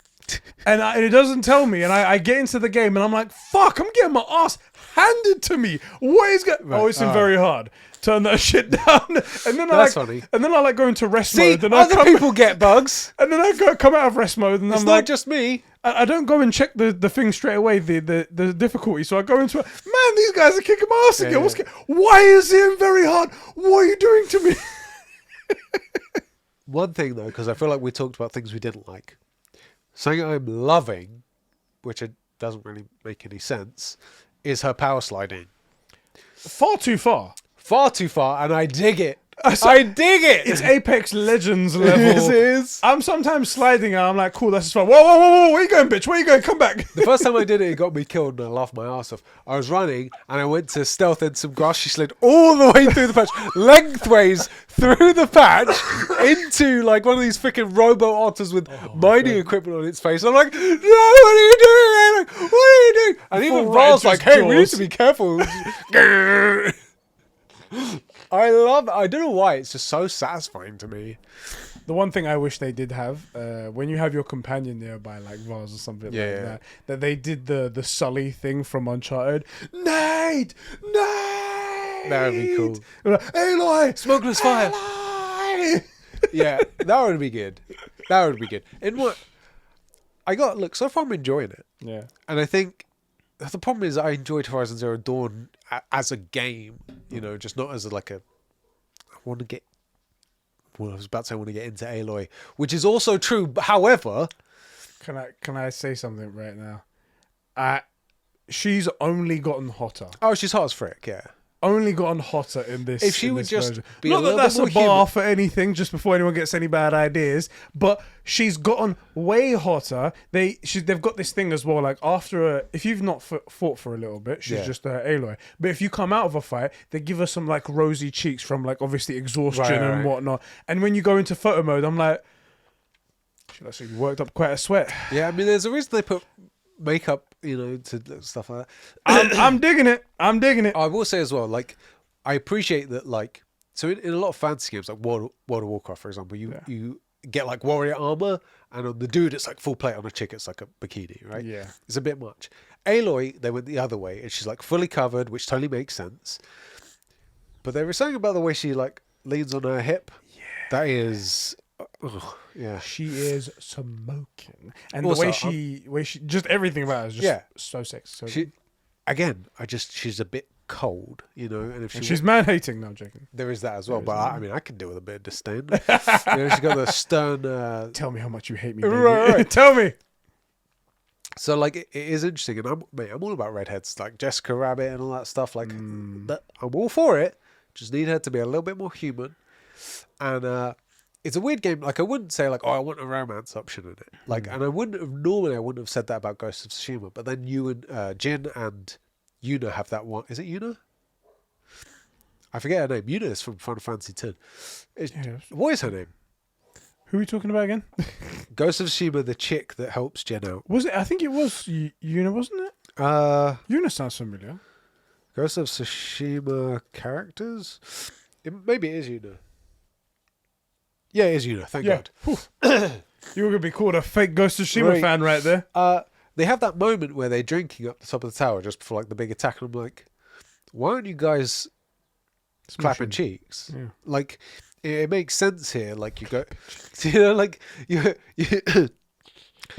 And it doesn't tell me, and I get into the game and I'm like, fuck, I'm getting my ass handed to me. What is going? Right. Oh, it's in very hard. Turn that shit down, and then that's funny. And then I like go into rest See, mode. And other people get bugs, and then I come out of rest mode, and it's I'm not like, just me. I don't go and check the thing straight away, the difficulty. So I go into it. Man, these guys are kicking my ass again. Why is it in very hard? What are you doing to me? One thing though, because I feel like we talked about things we didn't like. Something I'm loving, which it doesn't really make any sense, is her power sliding. Far too far. Far too far, and I dig it. I dig it. It's Apex Legends level. Yes, it is. I'm sometimes sliding and I'm like, cool, that's fun. Whoa, where you going, bitch? Where you going? Come back. The first time I did it, it got me killed and I laughed my ass off. I was running and I went to stealth in some grass. She slid all the way through the patch, lengthways through the patch into like one of these freaking robo otters with mining equipment on its face. I'm like, no, what are you doing? Like, what are you doing? And even Val's like, hey, we need to be careful. I love it. I don't know why. It's just so satisfying to me. The one thing I wish they did have, when you have your companion nearby, like Vaz or something that they did the Sully thing from Uncharted. Nate! That would be cool. Like, Aloy! Smokeless fire! Aloy! Yeah, that would be good. That would be good. And what... Look, so far I'm enjoying it. Yeah. And I think the problem is I enjoyed Horizon Zero Dawn as a game, just not as I want to get... Well, I was about to say I want to get into Aloy, which is also true. However... Can I say something right now? She's only gotten hotter. Oh, she's hot as frick, yeah. Only gotten hotter in this. If she would just be not a little that that's bit more a bar human. for anything, just before anyone gets any bad ideas, but she's gotten way hotter. They've got this thing as well. Like if you've not fought for a little bit, she's just Aloy. But if you come out of a fight, they give her some like rosy cheeks from like obviously exhaustion and whatnot. And when you go into photo mode, I'm like, she actually worked up quite a sweat. Yeah, I mean, there's a reason they put makeup, to stuff like that. I'm digging it. I will say as well, like, I appreciate that, like, so in a lot of fantasy games, like World of Warcraft, for example, you get like warrior armor, and on the dude it's like full plate, on a chick it's like a bikini, right? Yeah. It's a bit much. Aloy, they went the other way, and she's like fully covered, which totally makes sense. But they were saying about the way she like leans on her hip. Yeah. That is, yeah. She is smoking, and Also, the way she, just everything about her is just so sexy. So She, again, she's a bit cold, you know, and if she's man hating. No, I'm joking. there is that as well. But I mean, I can deal with a bit of disdain. You know, she's got the stern. Tell me how much you hate me, baby. Right. Tell me. So like it is interesting, and I'm all about redheads, like Jessica Rabbit and all that stuff. Like I'm all for it. Just need her to be a little bit more human, and it's a weird game. Like I wouldn't say like, oh, I want a romance option in it. Like, and I wouldn't have said that about Ghost of Tsushima. But then you and Jin and Yuna have that one. Is it Yuna? I forget her name. Yuna is from Final Fantasy X. What is her name? Who are we talking about again? Ghost of Tsushima, the chick that helps Jin out. Was it? I think it was Yuna, wasn't it? Yuna sounds familiar. Ghost of Tsushima characters? Maybe it is Yuna. Yeah, it is Yuna. Thank God. You were going to be called a fake Ghost of Tsushima fan right there. They have that moment where they're drinking up the top of the tower just before like the big attack, and I'm like, why aren't you guys clapping cheeks? Yeah. Like, it makes sense here. Like you go, you know, like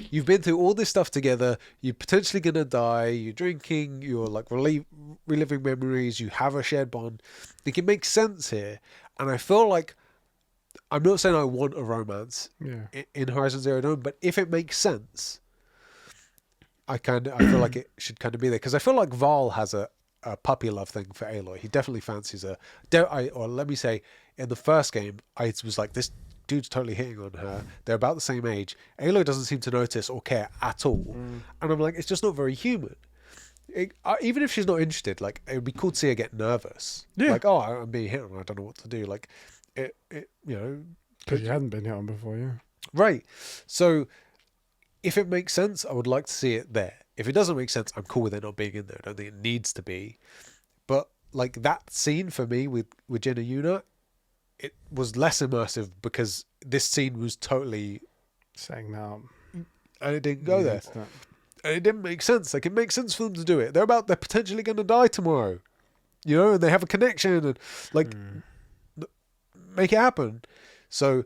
you've been through all this stuff together. You're potentially gonna die. You're drinking. You're like reliving memories. You have a shared bond. Like it makes sense here, and I feel like I'm not saying I want a romance in Horizon Zero Dawn, but if it makes sense, I feel like it should kind of be there, because I feel like Val has a puppy love thing for Aloy. He definitely fancies her. Or let me say, in the first game, I was like, this dude's totally hitting on her. They're about the same age. Aloy doesn't seem to notice or care at all. And I'm like, it's just not very human. Even if she's not interested, like, it would be cool to see her get nervous. Yeah. Like, oh, I'm being hit on, I don't know what to do. Like, it you know. Because you hadn't been hit on before, yeah. Right. So, if it makes sense, I would like to see it there. If it doesn't make sense, I'm cool with it not being in there. I don't think it needs to be. But, like, that scene for me with Jin and Yuna, it was less immersive because this scene was totally saying that, and it didn't go there, and it didn't make sense. Like, it makes sense for them to do it. They're potentially going to die tomorrow, you know, and they have a connection, and like make it happen. So,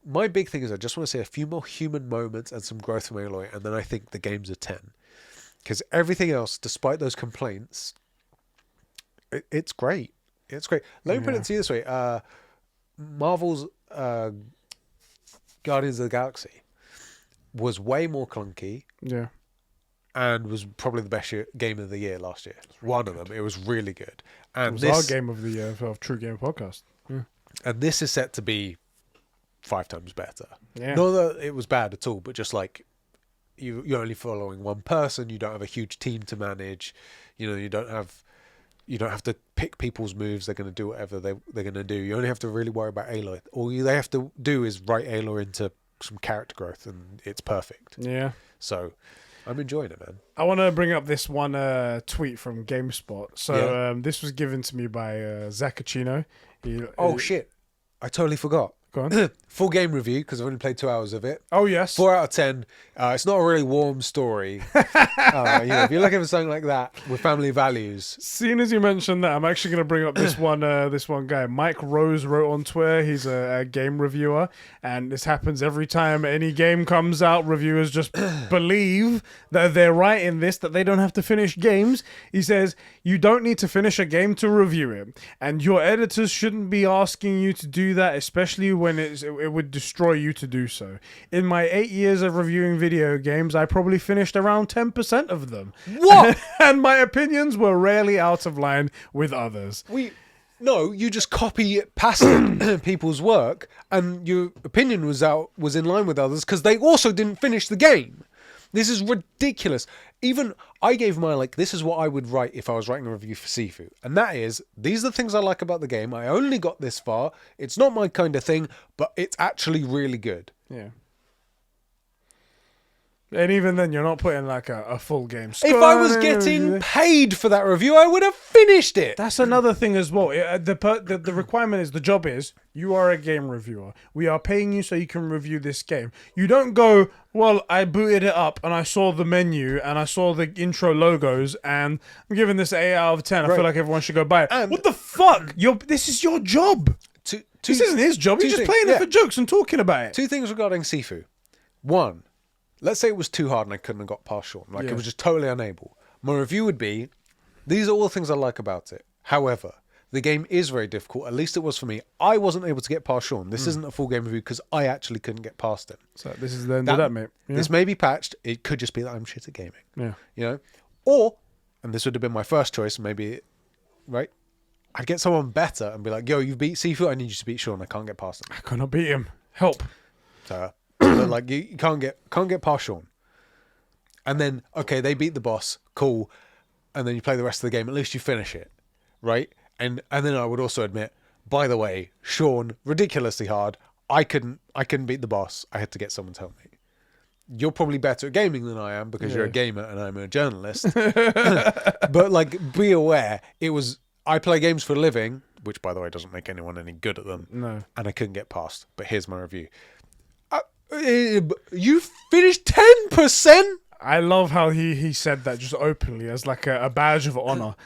my big thing is I just want to see a few more human moments and some growth from Aloy, and then I think the game's a 10, because everything else, despite those complaints, it's great. It's great. Let me put it to you this way. Marvel's Guardians of the Galaxy was way more clunky. Yeah. And was probably the best game of the year last year. One of them. It was really good. And it was our game of the year for True Game Podcast. Yeah. And this is set to be 5 times better. Yeah. Not that it was bad at all, but just like you're only following one person. You don't have a huge team to manage. You know, you don't have to pick people's moves. They're going to do whatever they're going to do. You only have to really worry about Aloy. All they have to do is write Aloy into some character growth, and it's perfect. Yeah. So I'm enjoying it, man. I want to bring up this one tweet from GameSpot. So this was given to me by Zacchino. Shit. I totally forgot. Go on. Full game review, because I've only played 2 hours of it. Oh, yes. 4 out of 10. It's not a really warm story. If you're looking for something like that with family values. Seeing as you mentioned that, I'm actually going to bring up this one guy. Mike Rose wrote on Twitter. He's a game reviewer, and this happens every time any game comes out. Reviewers just believe that they're right in this, that they don't have to finish games. He says, you don't need to finish a game to review it, and your editors shouldn't be asking you to do that, especially when it would destroy you to do so. In my 8 years of reviewing video games, I probably finished around 10% of them. What? And my opinions were rarely out of line with others. No, you just copy past people's work, and your opinion was in line with others because they also didn't finish the game. This is ridiculous. Even I gave my, this is what I would write if I was writing a review for Sifu. And that is, these are the things I like about the game. I only got this far. It's not my kind of thing, but it's actually really good. Yeah. And even then, you're not putting like a full game. If I was getting paid for that review, I would have finished it. That's another thing as well. The requirement is, the job is, you are a game reviewer. We are paying you so you can review this game. You don't go, well, I booted it up and I saw the menu and I saw the intro logos and I'm giving this an 8 out of 10. I feel like everyone should go buy it. And what the fuck? This is your job. This isn't his job. He's just playing it for jokes and talking about it. Two things regarding Sifu. One, let's say it was too hard and I couldn't have got past Sean. Like, it was just totally unable. My review would be, these are all the things I like about it. However, the game is very difficult. At least it was for me. I wasn't able to get past Sean. This isn't a full game review because I actually couldn't get past it. So this is the end of that, mate. Yeah. This may be patched. It could just be that I'm shit at gaming. Yeah. You know? Or, and this would have been my first choice, maybe, right? I'd get someone better and be like, yo, you've beat Sifu, I need you to beat Sean. I can't get past him. I cannot beat him. Help. So, like, you can't get past Sean. And then, okay, they beat the boss, cool. And then you play the rest of the game. At least you finish it, right? And then I would also admit, by the way, Sean, ridiculously hard. I couldn't beat the boss. I had to get someone to help me. You're probably better at gaming than I am because you're a gamer and I'm a journalist. But like, be aware, I play games for a living, which by the way doesn't make anyone any good at them. No. And I couldn't get past. But here's my review. You finished 10%? I love how he said that just openly as like a badge of honor.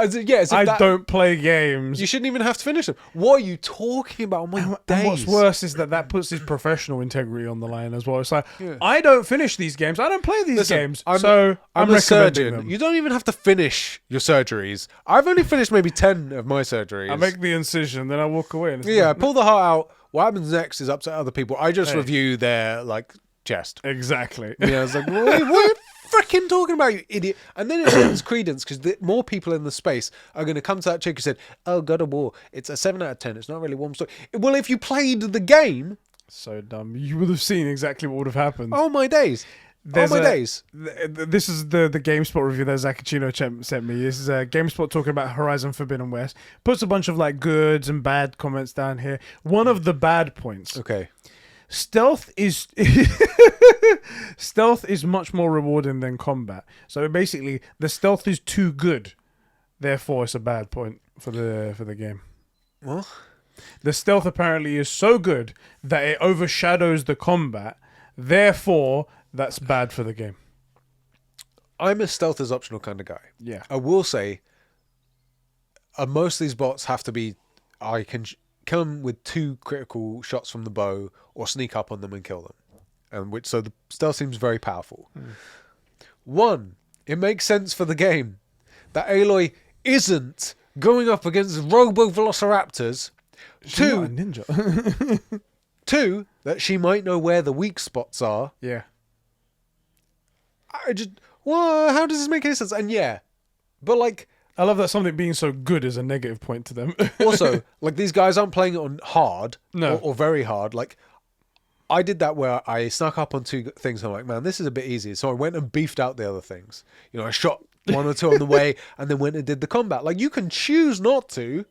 I don't play games. You shouldn't even have to finish them. What are you talking about on my days? And what's worse is that puts his professional integrity on the line as well. It's like, I don't finish these games. I don't play these games. I'm a surgeon. Them. You don't even have to finish your surgeries. I've only finished maybe 10 of my surgeries. I make the incision, then I walk away. And I pull the heart out. What happens next is up to other people. I just review their like chest. Exactly. Yeah, it's like, what are you freaking talking about, you idiot? And then it gains credence because more people in the space are going to come to that chick who said, oh, God of War, it's a 7 out of 10. It's not really a warm story. Well, if you played the game... So dumb. You would have seen exactly what would have happened. Oh, my days. This is the GameSpot review that Zacchino sent me. This is GameSpot talking about Horizon Forbidden West. Puts a bunch of like goods and bad comments down here. One of the bad points. Okay. Stealth is much more rewarding than combat. So basically, the stealth is too good. Therefore, it's a bad point for the game. What? The stealth apparently is so good that it overshadows the combat. Therefore, that's bad for the game. I'm a stealth is optional kind of guy. Yeah. I will say, most of these bots have to be, I can kill them with 2 critical shots from the bow or sneak up on them and kill them. And so the stealth seems very powerful. 1, it makes sense for the game that Aloy isn't going up against robo-velociraptors. 2, ninja. 2, that she might know where the weak spots are. Yeah. How does this make any sense? And but like, I love that something being so good is a negative point to them. Also, like, these guys aren't playing it on hard or very hard. Like, I did that where I snuck up on 2 things. And I'm like, man, this is a bit easy. So I went and beefed out the other things. You know, I shot 1 or 2 on the way and then went and did the combat. Like, you can choose not to.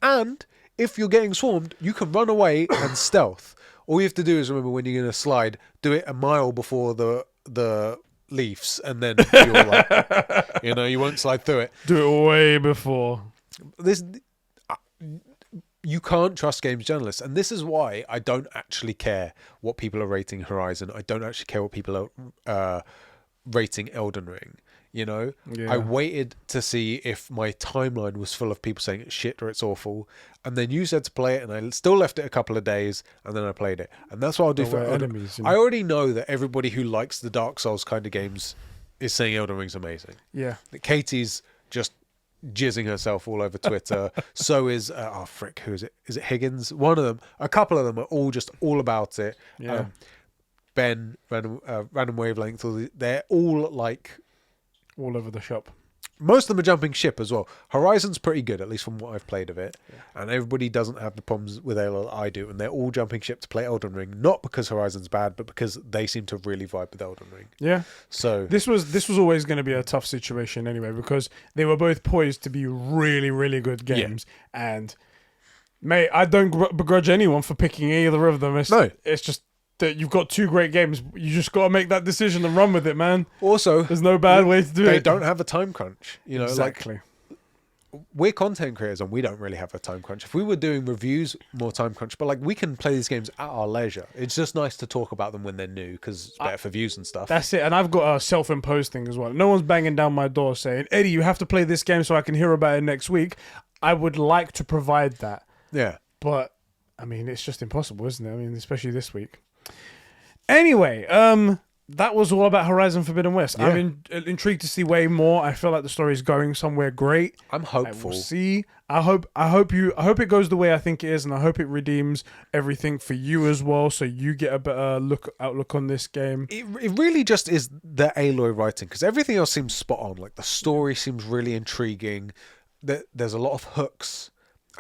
And if you're getting swarmed, you can run away and stealth. All you have to do is remember when you're going to slide, do it a mile before the leaves, and then you're like, you won't slide through it. Do it way before. You can't trust games journalists, and this is why I don't actually care what people are rating Horizon. I don't actually care what people are rating Elden Ring. I waited to see if my timeline was full of people saying it's shit or it's awful, and then you said to play it, and I still left it a couple of days, and then I played it, and that's what I'll do for enemies. I already know that everybody who likes the Dark Souls kind of games is saying Elden Ring's amazing. Yeah, Katie's just jizzing herself all over Twitter. So is who is it? Is it Higgins? One of them. A couple of them are all about it. Yeah. Ben, Random Wavelength. They're all like all over the shop. Most of them are jumping ship as well. Horizon's pretty good, at least from what I've played of it. Yeah. And everybody doesn't have the problems with Halo that I do. And they're all jumping ship to play Elden Ring. Not because Horizon's bad, but because they seem to really vibe with Elden Ring. Yeah. So this was always going to be a tough situation anyway, because they were both poised to be really, really good games. Yeah. And, mate, I don't begrudge anyone for picking either of them. It's just that you've got two great games. You just got to make that decision and run with it, man. Also, There's no bad way to do it. They don't have a time crunch. You know, exactly. Like, we're content creators and we don't really have a time crunch. If we were doing reviews, more time crunch. But like, we can play these games at our leisure. It's just nice to talk about them when they're new because it's better for views and stuff. That's it. And I've got a self-imposed thing as well. No one's banging down my door saying, Eddie, you have to play this game so I can hear about it next week. I would like to provide that. Yeah. But, I mean, it's just impossible, isn't it? I mean, especially this week. Anyway, that was all about Horizon Forbidden West. Yeah. I'm intrigued to see way more. I feel like the story is going somewhere great. I'm hopeful. We'll see. I hope it goes the way I think it is, and I hope it redeems everything for you as well, so you get a better outlook on this game. It really just is the Aloy writing, because everything else seems spot on. Like, the story seems really intriguing. There's a lot of hooks.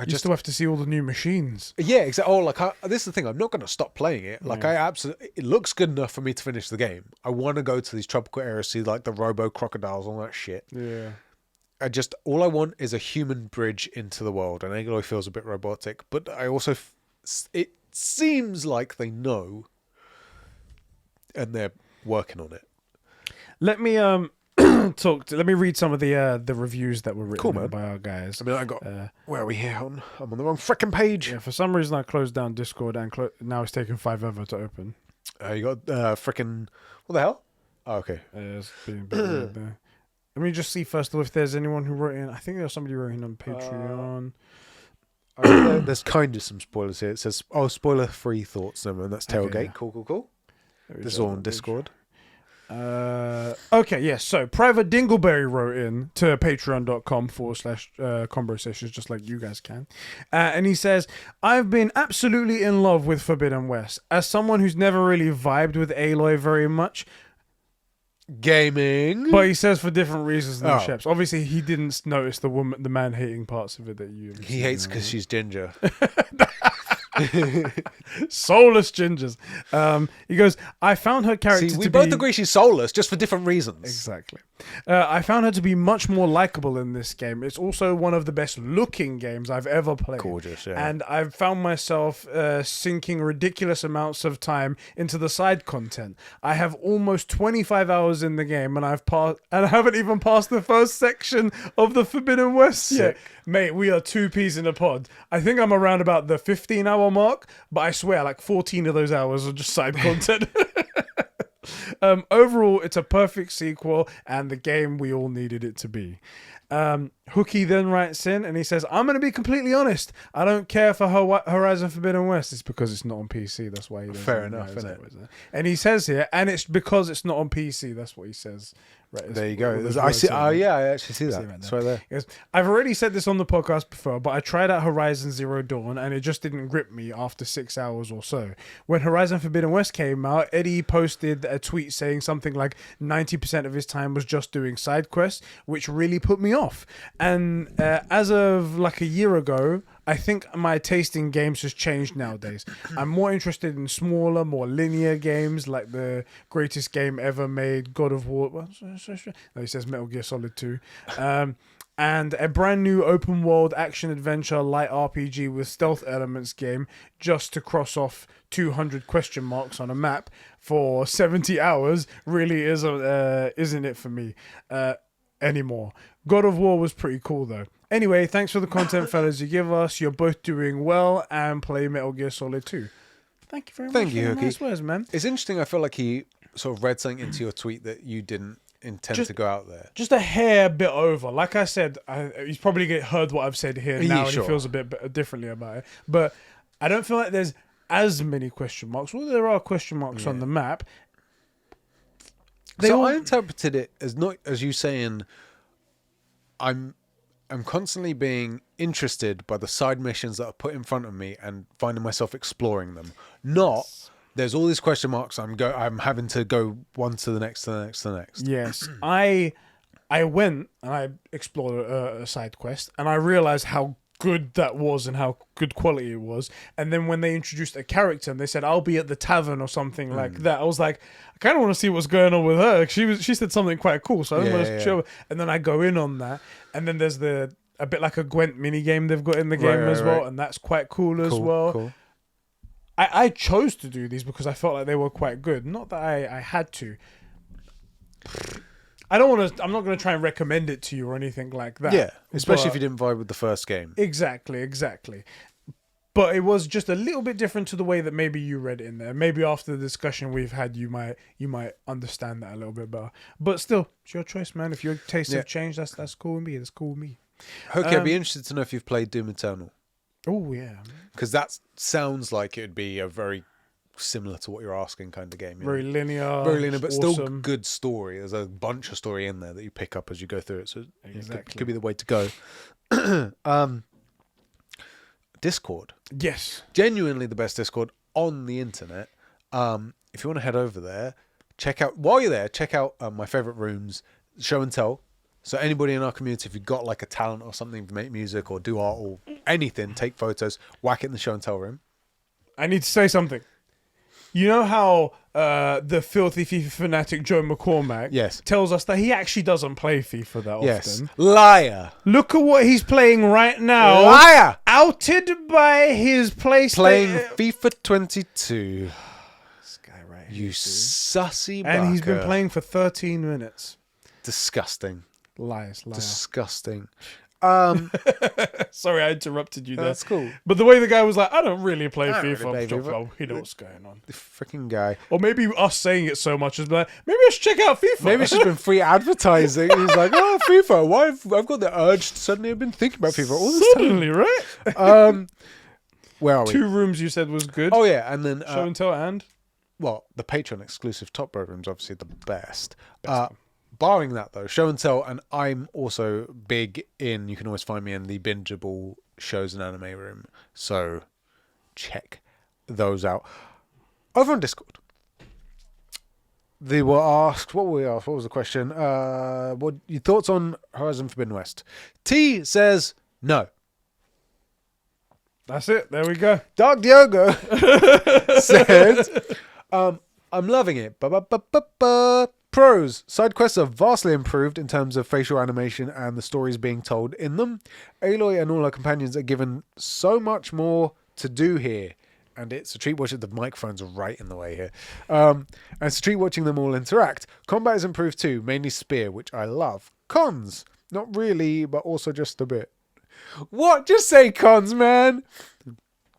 You still have to see all the new machines. Yeah, exactly. Oh, like, this is the thing. I'm not going to stop playing it. Like, it looks good enough for me to finish the game. I want to go to these tropical areas, see like the robo crocodiles, all that shit. Yeah. All I want is a human bridge into the world, and Aloy feels a bit robotic. But I also, it seems like they know, and they're working on it. Let me let me read some of the reviews that were written by our guys. I mean, I got where are we here on? I'm on the wrong freaking page. Yeah, for some reason I closed down Discord and now it's taking forever to open. You got freaking what the hell? Oh, okay. It's being a bit weird there. Let me just see first of all if there's anyone who wrote in. I think there's somebody wrote in on Patreon. There's kind of some spoilers here. It says, spoiler-free thoughts. And that's Tailgate. Okay, yeah. Cool. This is all on Discord. Okay, yes. So Private Dingleberry wrote in to patreon.com/Conbrosations, just like you guys can. And he says, I've been absolutely in love with Forbidden West. As someone who's never really vibed with Aloy very much. Gaming. But he says for different reasons than Sheps. Obviously, he didn't notice the man-hating parts of it that you... He hates because she's ginger. Soulless gingers. He goes, I found her character we both agree she's soulless, just for different reasons. Exactly. I found her to be much more likable in this game. It's also one of the best looking games I've ever played. Gorgeous, yeah. And I've found myself sinking ridiculous amounts of time into the side content. I have almost 25 hours in the game, and I haven't even passed the first section of the Forbidden West yet. Mate, we are 2 peas in a pod. I think I'm around about the 15-hour mark, but I swear, like 14 of those hours are just side content. Overall, it's a perfect sequel and the game we all needed it to be. Hooky then writes in and he says, I'm going to be completely honest. I don't care for Horizon Forbidden West. It's because it's not on PC. That's why he doesn't. Fair enough, isn't it? And he says here, and it's because it's not on PC. That's what he says. Right, there you go. I see. Oh, yeah, I actually see that. It's right there. Goes, I've already said this on the podcast before, but I tried out Horizon Zero Dawn and it just didn't grip me after 6 hours or so. When Horizon Forbidden West came out, Eddie posted a tweet saying something like 90% of his time was just doing side quests, which really put me off. And as of like a year ago, I think my taste in games has changed nowadays. I'm more interested in smaller, more linear games like the greatest game ever made, God of War. No, he says Metal Gear Solid 2. And a brand new open world action adventure light RPG with stealth elements game just to cross off 200 question marks on a map for 70 hours really isn't it for me anymore. God of War was pretty cool though. Anyway, thanks for the content, fellas, you give us. You're both doing well and play Metal Gear Solid 2. Thank you very much. Thank you, Hooky. Nice words, man. It's interesting. I feel like he sort of read something into your tweet that you didn't intend to go out there. Just a hair bit over. Like I said, he's probably heard what I've said here now and he feels a bit differently about it. But I don't feel like there's as many question marks. Well, there are question marks on the map. I interpreted it as not as you saying, I'm constantly being interested by the side missions that are put in front of me and finding myself exploring them. Not there's all these question marks. I'm having to go one to the next, to the next, to the next. Yes, I went and I explored a side quest and I realized how good that was and how good quality it was. And then when they introduced a character and they said I'll be at the tavern or something like that, I was like, I kind of want to see what's going on with her. She said something quite cool, so I want to show her. And then I go in on that, and then there's a bit like a Gwent mini game they've got in the game as well, and that's quite cool as well. Cool. I chose to do these because I felt like they were quite good. Not that I had to. I don't want to. I'm not going to try and recommend it to you or anything like that. Yeah, especially if you didn't vibe with the first game. Exactly. But it was just a little bit different to the way that maybe you read it in there. Maybe after the discussion we've had, you might understand that a little bit better. But still, it's your choice, man. If your tastes have changed, that's cool with me. That's cool with me. Okay, I'd be interested to know if you've played Doom Eternal. Oh yeah, because that sounds like it would be a very similar to what you're asking kind of game. Very linear, but awesome. Still good story. There's a bunch of story in there that you pick up as you go through it, so exactly. it could be the way to go. Discord, yes, genuinely the best Discord on the internet. If you want to head over there, check out my favorite rooms, show and tell. So anybody in our community, if you've got like a talent or something to make music or do art or anything, take photos, whack it in the show and tell room. I need to say something. You know how the filthy FIFA fanatic Joe McCormack tells us that he actually doesn't play FIFA that often? Liar. Look at what he's playing right now. Liar. Outed by his PlayStation. Playing FIFA 22. This guy right here. You sussy bugger. And he's been playing for 13 minutes. Disgusting. Liar. Disgusting. Sorry, I interrupted you there. That's cool. But the way the guy was like, I don't really play FIFA. Oh, he knows what's going on. The freaking guy. Or maybe us saying it so much is like, maybe I should check out FIFA. Maybe it's just been free advertising. He's like, oh, FIFA. Why? I've got the urge to suddenly have been thinking about FIFA all this suddenly, time. Right? Where are we? 2 rooms you said was good. Oh, yeah. And then... show and tell and? Well, the Patreon exclusive top row room's obviously the best. Barring that, though, show and tell, and I'm also big in, you can always find me in the bingeable shows and anime room, so check those out. Over on Discord, they were asked, what were we asked? What was the question? What your thoughts on Horizon Forbidden West? T says no. That's it. There we go. Dark Diogo said, I'm loving it. Pros. Side quests are vastly improved in terms of facial animation and the stories being told in them. Aloy and all her companions are given so much more to do here. And it's a treat watching. The microphones are right in the way here. And it's a treat watching them all interact. Combat is improved too, mainly spear, which I love. Cons. Not really, but also just a bit. What? Just say cons, man.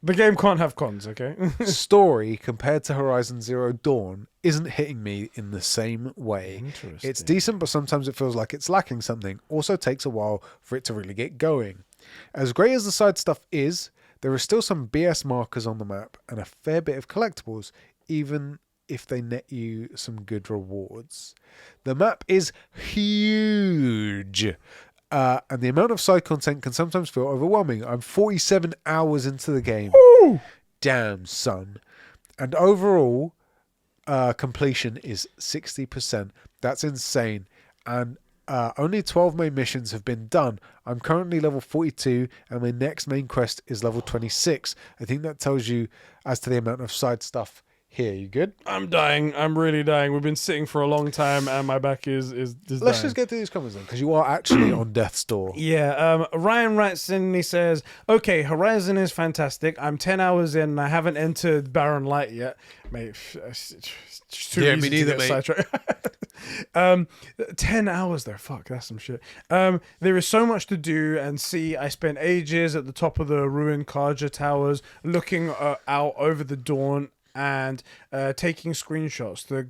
The game can't have cons, okay? Story compared to Horizon Zero Dawn isn't hitting me in the same way. It's decent, but sometimes it feels like it's lacking something. Also takes a while for it to really get going. As great as the side stuff is, there are still some BS markers on the map and a fair bit of collectibles, even if they net you some good rewards. The map is huge. And the amount of side content can sometimes feel overwhelming. I'm 47 hours into the game. Ooh. Damn, son. And overall, completion is 60%. That's insane. And only 12 main missions have been done. I'm currently level 42, and my next main quest is level 26. I think that tells you as to the amount of side stuff here. You good? I'm dying. I'm really dying. We've been sitting for a long time and my back is Let's dying. just get through these comments then, because you are actually on death's door. Yeah, Ryan writes in and he says, okay, Horizon is fantastic. I'm 10 hours in and I haven't entered Barren Light yet. Mate, it's too Yeah, easy me neither, to get sidetracked. 10 hours though, fuck, that's some shit. There is so much to do and see. I spent ages at the top of the ruined Karja towers looking out over the dawn and taking screenshots. The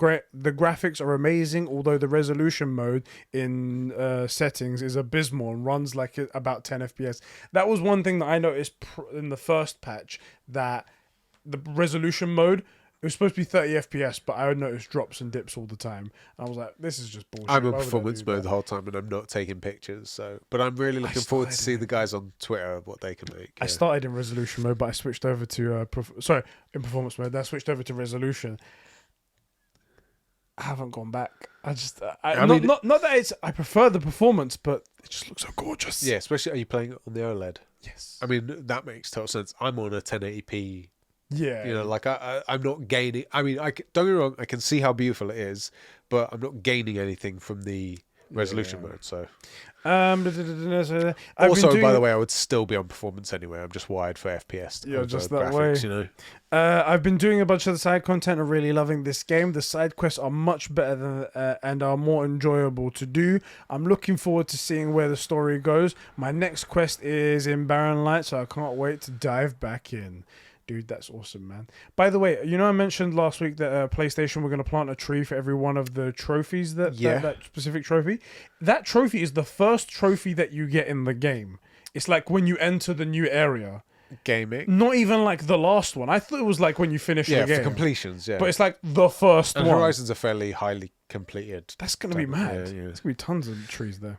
graphics are amazing, although the resolution mode in settings is abysmal and runs like about 10 FPS. That was one thing that I noticed in the first patch, that the resolution mode, it was supposed to be 30 FPS, but I noticed drops and dips all the time. And I was like, this is just bullshit. I'm in performance mode the whole time and I'm not taking pictures. So, but I'm really looking forward to see the guys on Twitter what they can make. Yeah. I started in resolution mode, but I switched over to in performance mode. Then I switched over to resolution. I haven't gone back. I just not that it's. I prefer the performance, but it just looks so gorgeous. Yeah, especially are you playing it on the OLED? Yes. I mean that makes total sense. I'm on a 1080p. Yeah, you know, like I'm not gaining. I mean, don't get me wrong. I can see how beautiful it is, but I'm not gaining anything from the resolution mode. So I've also, been by the doing, way, I would still be on performance anyway. I'm just wired for FPS. You're over just that graphics, way. you know. I've been doing a bunch of the side content and really loving this game. The side quests are much better than and are more enjoyable to do. I'm looking forward to seeing where the story goes. My next quest is in Barren Light, so I can't wait to dive back in. Dude, that's awesome, man. By the way, I mentioned last week that PlayStation were going to plant a tree for every one of the trophies, that specific trophy. That trophy is the first trophy that you get in the game. It's like when you enter the new area. Gaming. Not even like the last one. I thought it was like when you finish the game. Yeah, for completions, yeah. But it's like the first and one. Horizon's are fairly highly completed. That's going to be mad. Yeah. There's going to be tons of trees there.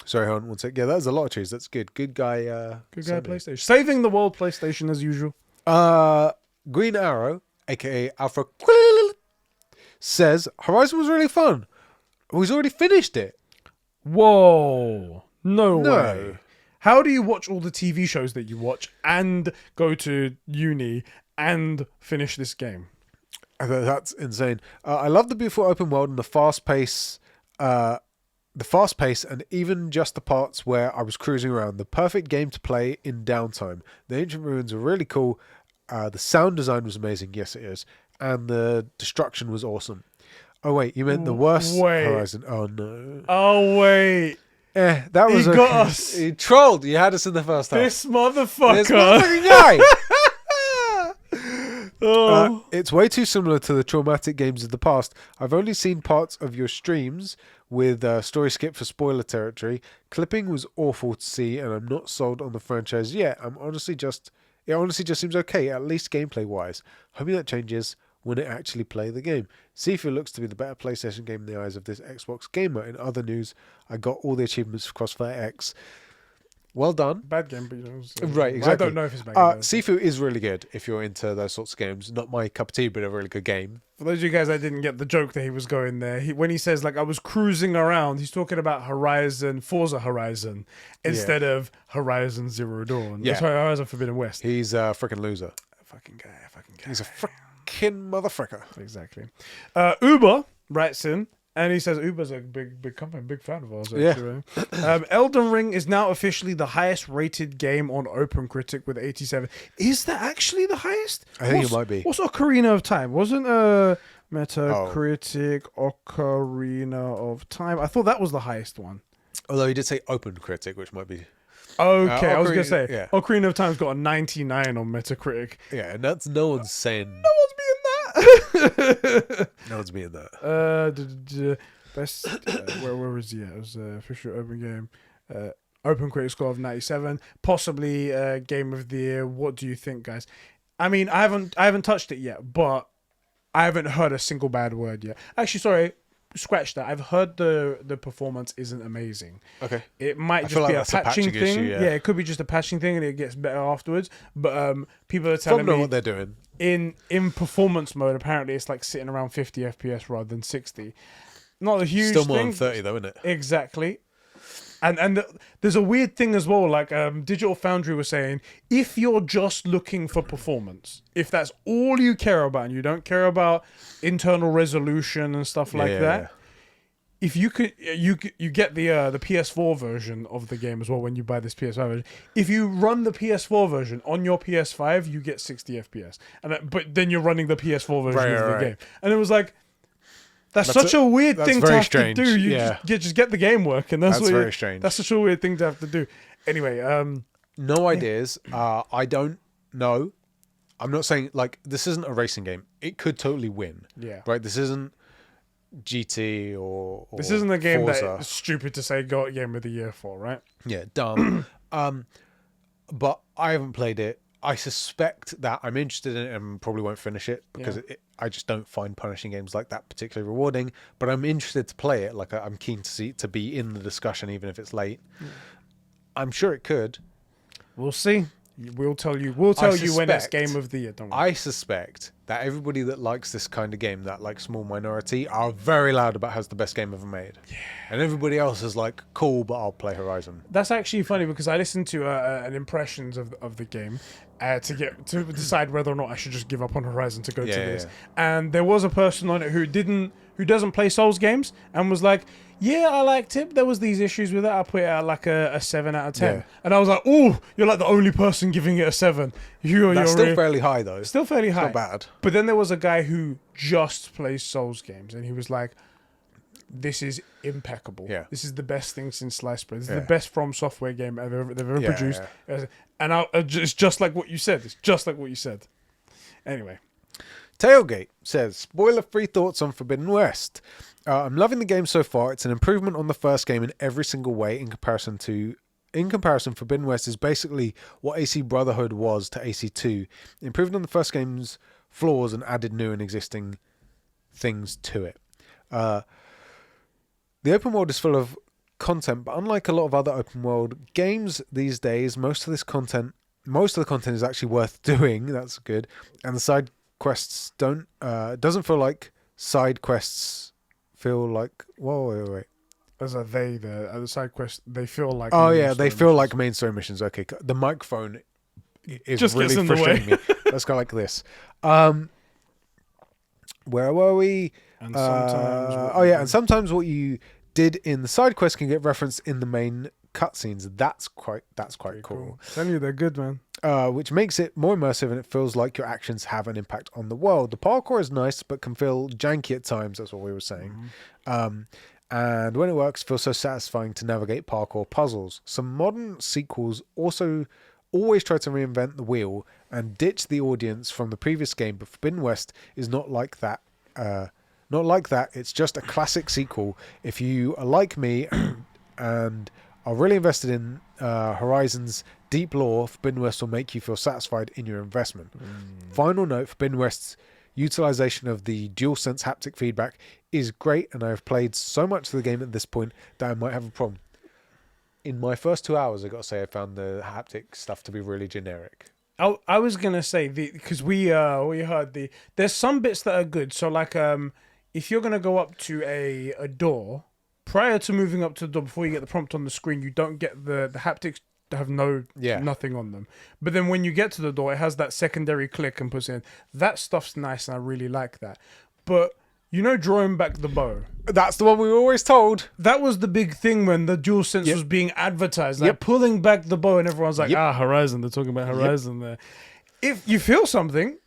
Sorry, hold on one sec. Yeah, that's a lot of trees. That's good. Good guy. Good guy, PlayStation. Saving the world, PlayStation, as usual. Green Arrow, aka Alpha, says Horizon was really fun. He's already finished it. Whoa. No way. How do you watch all the TV shows that you watch and go to uni and finish this game? That's insane. I love the beautiful open world and the fast pace. The fast pace and even just the parts where I was cruising around. The perfect game to play in downtime. The ancient ruins were really cool. The sound design was amazing. Yes, it is. And the destruction was awesome. Oh, wait. You meant the worst Horizon. Oh, no. Oh, wait. That was he got us. He trolled. You had us in the first half. This motherfucker. This motherfucking guy. Oh. It's way too similar to the traumatic games of the past. I've only seen parts of your streams with story skip for spoiler territory. Clipping was awful to see, and I'm not sold on the franchise yet. It honestly just seems okay, at least gameplay wise. Hoping that changes when it actually play the game. Sifu looks to be the better PlayStation game in the eyes of this Xbox gamer. In other news, I got all the achievements for Crossfire X. Well done. Bad game, but right, exactly. I don't know if it's bad game. Sifu is really good if you're into those sorts of games. Not my cup of tea, but a really good game. For those of you guys that didn't get the joke that he was going there, when he says, like, I was cruising around, he's talking about Forza Horizon, instead of Horizon Zero Dawn. Yeah. Sorry, Horizon Forbidden West. He's a freaking loser. Fucking guy. He's a freaking motherfucker. Exactly. Uber writes in, and he says Uber's a big company, big fan of ours. Actually. Yeah. Elden Ring is now officially the highest rated game on OpenCritic with 87. Is that actually the highest? I think it might be. What's Ocarina of Time? Wasn't Metacritic Ocarina of Time? I thought that was the highest one. Although he did say OpenCritic, which might be. Okay, I was going to say, Ocarina of Time's got a 99 on Metacritic. Yeah, and that's no one's saying. No one's being that. No one's being that. Best, where is he at? It was official open game. Open critic score of 97. Possibly game of the year. What do you think, guys? I mean, I haven't touched it yet, but I haven't heard a single bad word yet. Actually, sorry. Scratch that. I've heard the performance isn't amazing. Okay. It might just be a patching thing. Issue, yeah, it could be just a patching thing and it gets better afterwards. But people are telling me know what they're doing. In performance mode, apparently it's like sitting around 50 FPS rather than 60. Not a huge Still more thing. than 30 though, isn't it? Exactly. And there's a weird thing as well, like Digital Foundry was saying, if you're just looking for performance, if that's all you care about and you don't care about internal resolution and stuff like that, if you could, you get the PS4 version of the game as well when you buy this PS5 version. If you run the PS4 version on your PS5, you get 60 FPS, but then you're running the PS4 version of the game, and it was like. That's such a weird thing to have to do. You just get the game working. That's very strange. That's such a weird thing to have to do. Anyway, no ideas. I don't know. I'm not saying like this isn't a racing game. It could totally win. Yeah. Right. This isn't GT or this isn't a game Forza. that is stupid to say got game of the year for, right? Yeah, dumb. But I haven't played it. I suspect that I'm interested in it and probably won't finish it because I just don't find punishing games like that particularly rewarding. But I'm interested to play it. Like I'm keen to be in the discussion, even if it's late. Yeah. I'm sure it could. We'll see. We'll tell you. We'll tell you when it's game of the year. Don't worry. I suspect that everybody that likes this kind of game, that like small minority, are very loud about how's the best game ever made. Yeah. And everybody else is like, cool, but I'll play Horizon. That's actually funny because I listened to an impressions of the game, to decide whether or not I should just give up on Horizon to go to this. Yeah. And there was a person on it who doesn't play Souls games and was like, yeah, I liked it. There was these issues with it. I put it at like a 7 out of 10. Yeah. And I was like, oh, you're like the only person giving it a 7. That's still fairly high though. Still fairly high. Not bad. But then there was a guy who just plays Souls games, and he was like, this is impeccable. Yeah. This is the best thing since Sliced Bread. This is the best From Software game they've ever produced. Yeah. And it's just like what you said. It's just like what you said. Anyway. Tailgate says, spoiler-free thoughts on Forbidden West. I'm loving the game so far. It's an improvement on the first game in every single way. In comparison, Forbidden West is basically what AC Brotherhood was to AC2. Improved on the first game's flaws and added new and existing things to it. The open world is full of content, but unlike a lot of other open world games these days, most of the content is actually worth doing. That's good. And the side quests doesn't feel like side quests feel like wait. As are they the side quests? They feel like they feel like main story missions. Okay, the microphone is just really frustrating me. Let's go like this. Where were we? And sometimes what you did in the side quest can get referenced in the main cutscenes. That's quite cool. Tell you they're good, man. Which makes it more immersive, and it feels like your actions have an impact on the world. The parkour is nice, but can feel janky at times. That's what we were saying. And when it works, it feels so satisfying to navigate parkour puzzles. Some modern sequels also always try to reinvent the wheel and ditch the audience from the previous game, but Forbidden West is not like that. It's just a classic sequel. If you are like me and are really invested in Horizon's deep lore, Forbidden West will make you feel satisfied in your investment. Final note, Forbidden West's utilization of the DualSense haptic feedback is great, and I have played so much of the game at this point that I might have a problem. In my first 2 hours, I got to say, I found the haptic stuff to be really generic. I was gonna say because we heard there's some bits that are good. So like if you're gonna go up to a door, prior to moving up to the door, before you get the prompt on the screen, you don't get the haptics have nothing on them. But then when you get to the door, it has that secondary click and puts in. That stuff's nice, and I really like that. But drawing back the bow. That's the one we were always told. That was the big thing when the DualSense was being advertised. Like pulling back the bow, and everyone's like, Horizon. They're talking about Horizon there. If you feel something,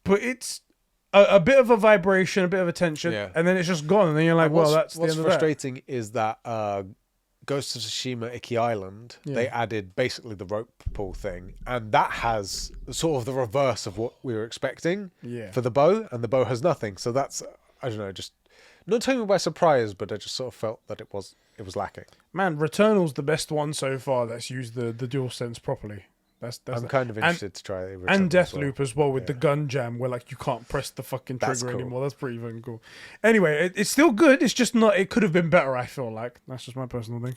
but it's a bit of a vibration, a bit of a tension, and then it's just gone. And then you're like, that's the end of that. What's frustrating is that Ghost of Tsushima Iki Island, they added basically the rope pull thing, and that has sort of the reverse of what we were expecting for the bow, and the bow has nothing. So that's, I don't know, just not taking me by surprise, but I just sort of felt that it was lacking. Man, Returnal's the best one so far that's used the DualSense properly. I'm kind of interested to try it. And Deathloop as well with the gun jam, where like you can't press the fucking trigger anymore. That's pretty fucking cool. Anyway, it's still good. It's just not. It could have been better. I feel like that's just my personal thing.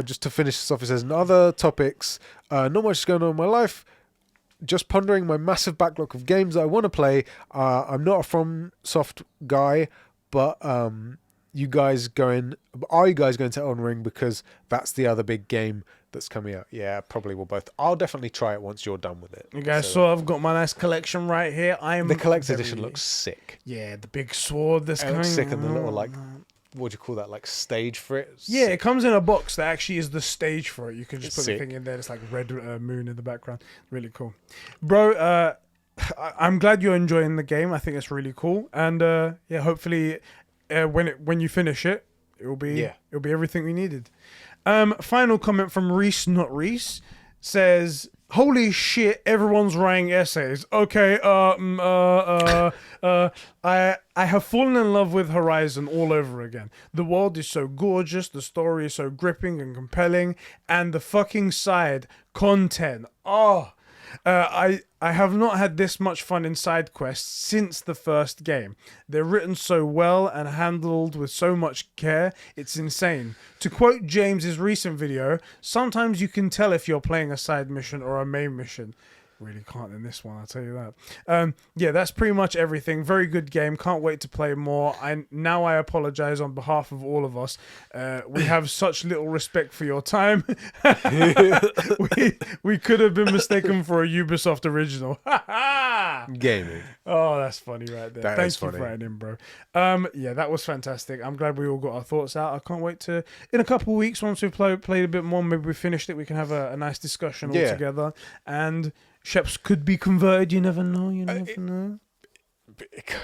Just to finish this off, it says, in other topics, not much is going on in my life. Just pondering my massive backlog of games that I want to play. I'm not a FromSoft guy, but are you guys going to Elden Ring, because that's the other big game that's coming out? Yeah, probably will both. I'll definitely try it once you're done with it. You guys saw I've got my nice collection right here. The collector's edition looks sick. Yeah, the big sword that's coming. Looks sick, and the little what do you call that? Like stage for it? Yeah, it comes in a box that actually is the stage for it. You can just put the thing in there. It's like red moon in the background. Really cool, bro. I'm glad you're enjoying the game. I think it's really cool, and hopefully, when you finish it, it'll be everything we needed. Final comment from Reese, not Reese, says, holy shit, everyone's writing essays. Okay, I have fallen in love with Horizon all over again. The world is so gorgeous, the story is so gripping and compelling, and the fucking side content. I have not had this much fun in side quests since the first game. They're written so well and handled with so much care, it's insane. To quote James's recent video, sometimes you can tell if you're playing a side mission or a main mission. really can't in this one, I'll tell you that. Yeah, that's pretty much everything. Very good game. Can't wait to play more. I apologize on behalf of all of us. We have such little respect for your time. we could have been mistaken for a Ubisoft original. Gaming. Oh, that's funny right there. Thank you funny. for writing in, bro. Yeah, that was fantastic. I'm glad we all got our thoughts out. I can't wait to, in a couple of weeks, once we've played a bit more, maybe we finished it, we can have a nice discussion all together. And Sheps could be converted. You never know. You never know.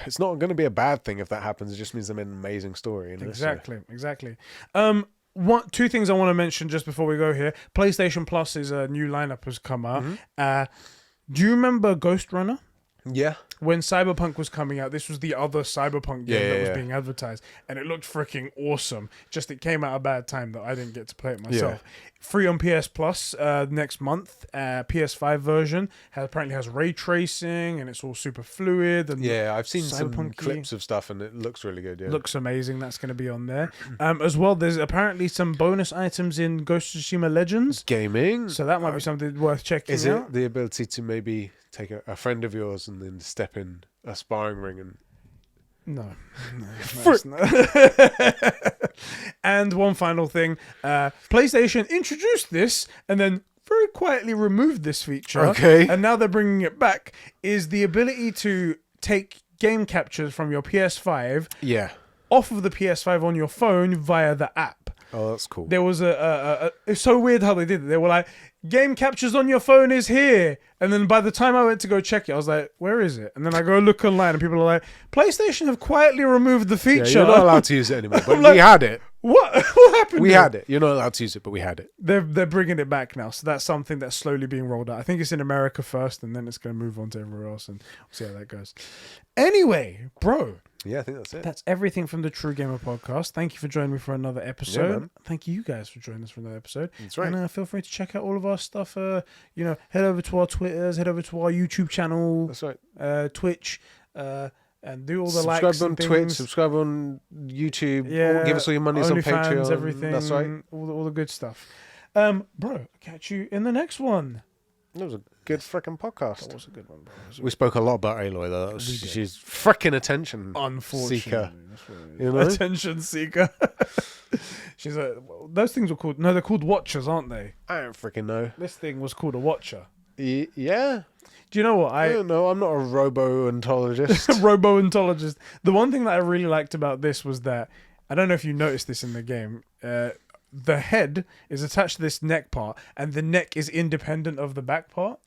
It's not going to be a bad thing if that happens. It just means I'm an amazing story. You know? Exactly. Two things I want to mention just before we go here. PlayStation Plus's new lineup has come out. Do you remember Ghost Runner? Yeah. When Cyberpunk was coming out, this was the other Cyberpunk game that was being advertised, and it looked freaking awesome. Just it came at a bad time that I didn't get to play it myself. Free on PS Plus next month. PS5 version apparently has ray tracing, and it's all super fluid. And I've seen some clips of stuff, and it looks really good. Yeah, looks amazing. That's going to be on there. As well, there's apparently some bonus items in Ghost of Tsushima Legends gaming, so that might be something worth checking out. Is it the ability to maybe take a friend of yours and then step in a sparring ring and... No. And one final thing. PlayStation introduced this and then very quietly removed this feature. Okay. And now they're bringing it back, is the ability to take game captures from your PS5 off of the PS5 on your phone via the app. Oh, that's cool. There was it's so weird how they did it. They were like, game captures on your phone is here. And then by the time I went to go check it, I was like, where is it? And then I go look online and people are like, PlayStation have quietly removed the feature. Yeah, you're not allowed to use it anymore, but we had it. What happened? We had it. You're not allowed to use it, but we had it. They're bringing it back now. So that's something that's slowly being rolled out. I think it's in America first, and then it's going to move on to everywhere else, and we'll see how that goes. Anyway, bro. Yeah, I think that's it. That's everything from the True Gamer podcast. Thank you for joining me for another episode. Yeah, man. Thank you guys for joining us for another episode. That's right. And feel free to check out all of our stuff. Head over to our Twitters, head over to our YouTube channel. That's right. Twitch, and do all the subscribe likes on and Twitch, things. subscribe on YouTube. Yeah, give us all your monies on Patreon. Everything. That's right. All the good stuff. Bro, catch you in the next one. That was a good freaking podcast. That was a good one, bro. We spoke a lot about Aloy, though. She's freaking attention seeker. You know? Attention seeker. She's those things were called... No, they're called watchers, aren't they? I don't freaking know. This thing was called a watcher. Yeah. Do you know what? I don't know. I'm not a robo-ontologist. Robo-ontologist. The one thing that I really liked about this was that... I don't know if you noticed this in the game. The head is attached to this neck part, and the neck is independent of the back part.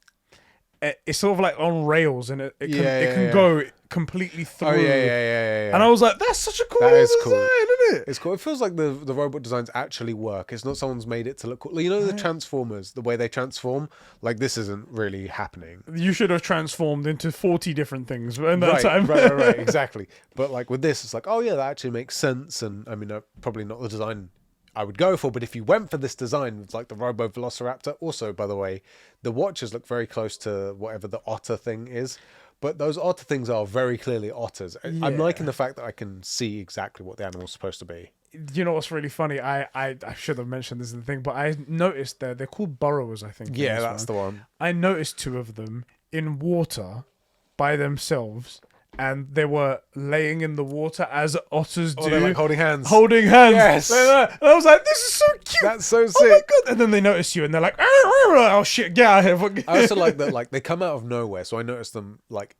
It's sort of like on rails, and it can go completely through. Oh, yeah. And I was like, that's such a cool design, isn't it? It's cool. It feels like the robot designs actually work. It's not someone's made it to look cool. You know the Transformers, the way they transform? Like, this isn't really happening. You should have transformed into 40 different things in that time. Right, exactly. But like with this, it's like, oh yeah, that actually makes sense. And I mean, probably not the design I would go for, but if you went for this design with like the Robo Velociraptor, also by the way, the watches look very close to whatever the otter thing is, but those otter things are very clearly otters. Yeah. I'm liking the fact that I can see exactly what the animal's supposed to be. You know what's really funny? I should have mentioned this in the thing, but I noticed they're called burrowers, I think. Yeah, that's the one. I noticed two of them in water by themselves. And they were laying in the water as otters do. They're like holding hands. Yes. And I was like, this is so cute. That's so sick. Oh my God. And then they notice you and they're like, oh shit, get out of here. I also like that, like, they come out of nowhere. So I noticed them, like,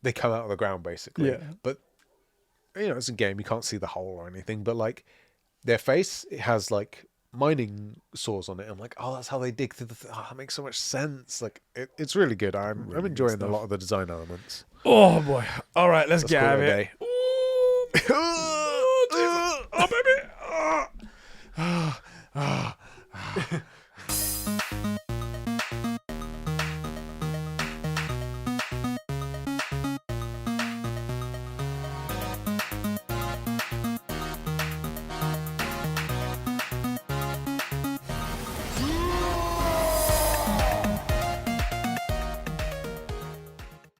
they come out of the ground basically. Yeah. But, you know, it's a game. You can't see the hole or anything. But, like, their face, it has, like, mining saws on it. I'm like, oh, that's how they dig through that makes so much sense. Like, it's really good. I'm enjoying a lot of the design elements. Oh boy. All right, let's get out of it. Oh, baby.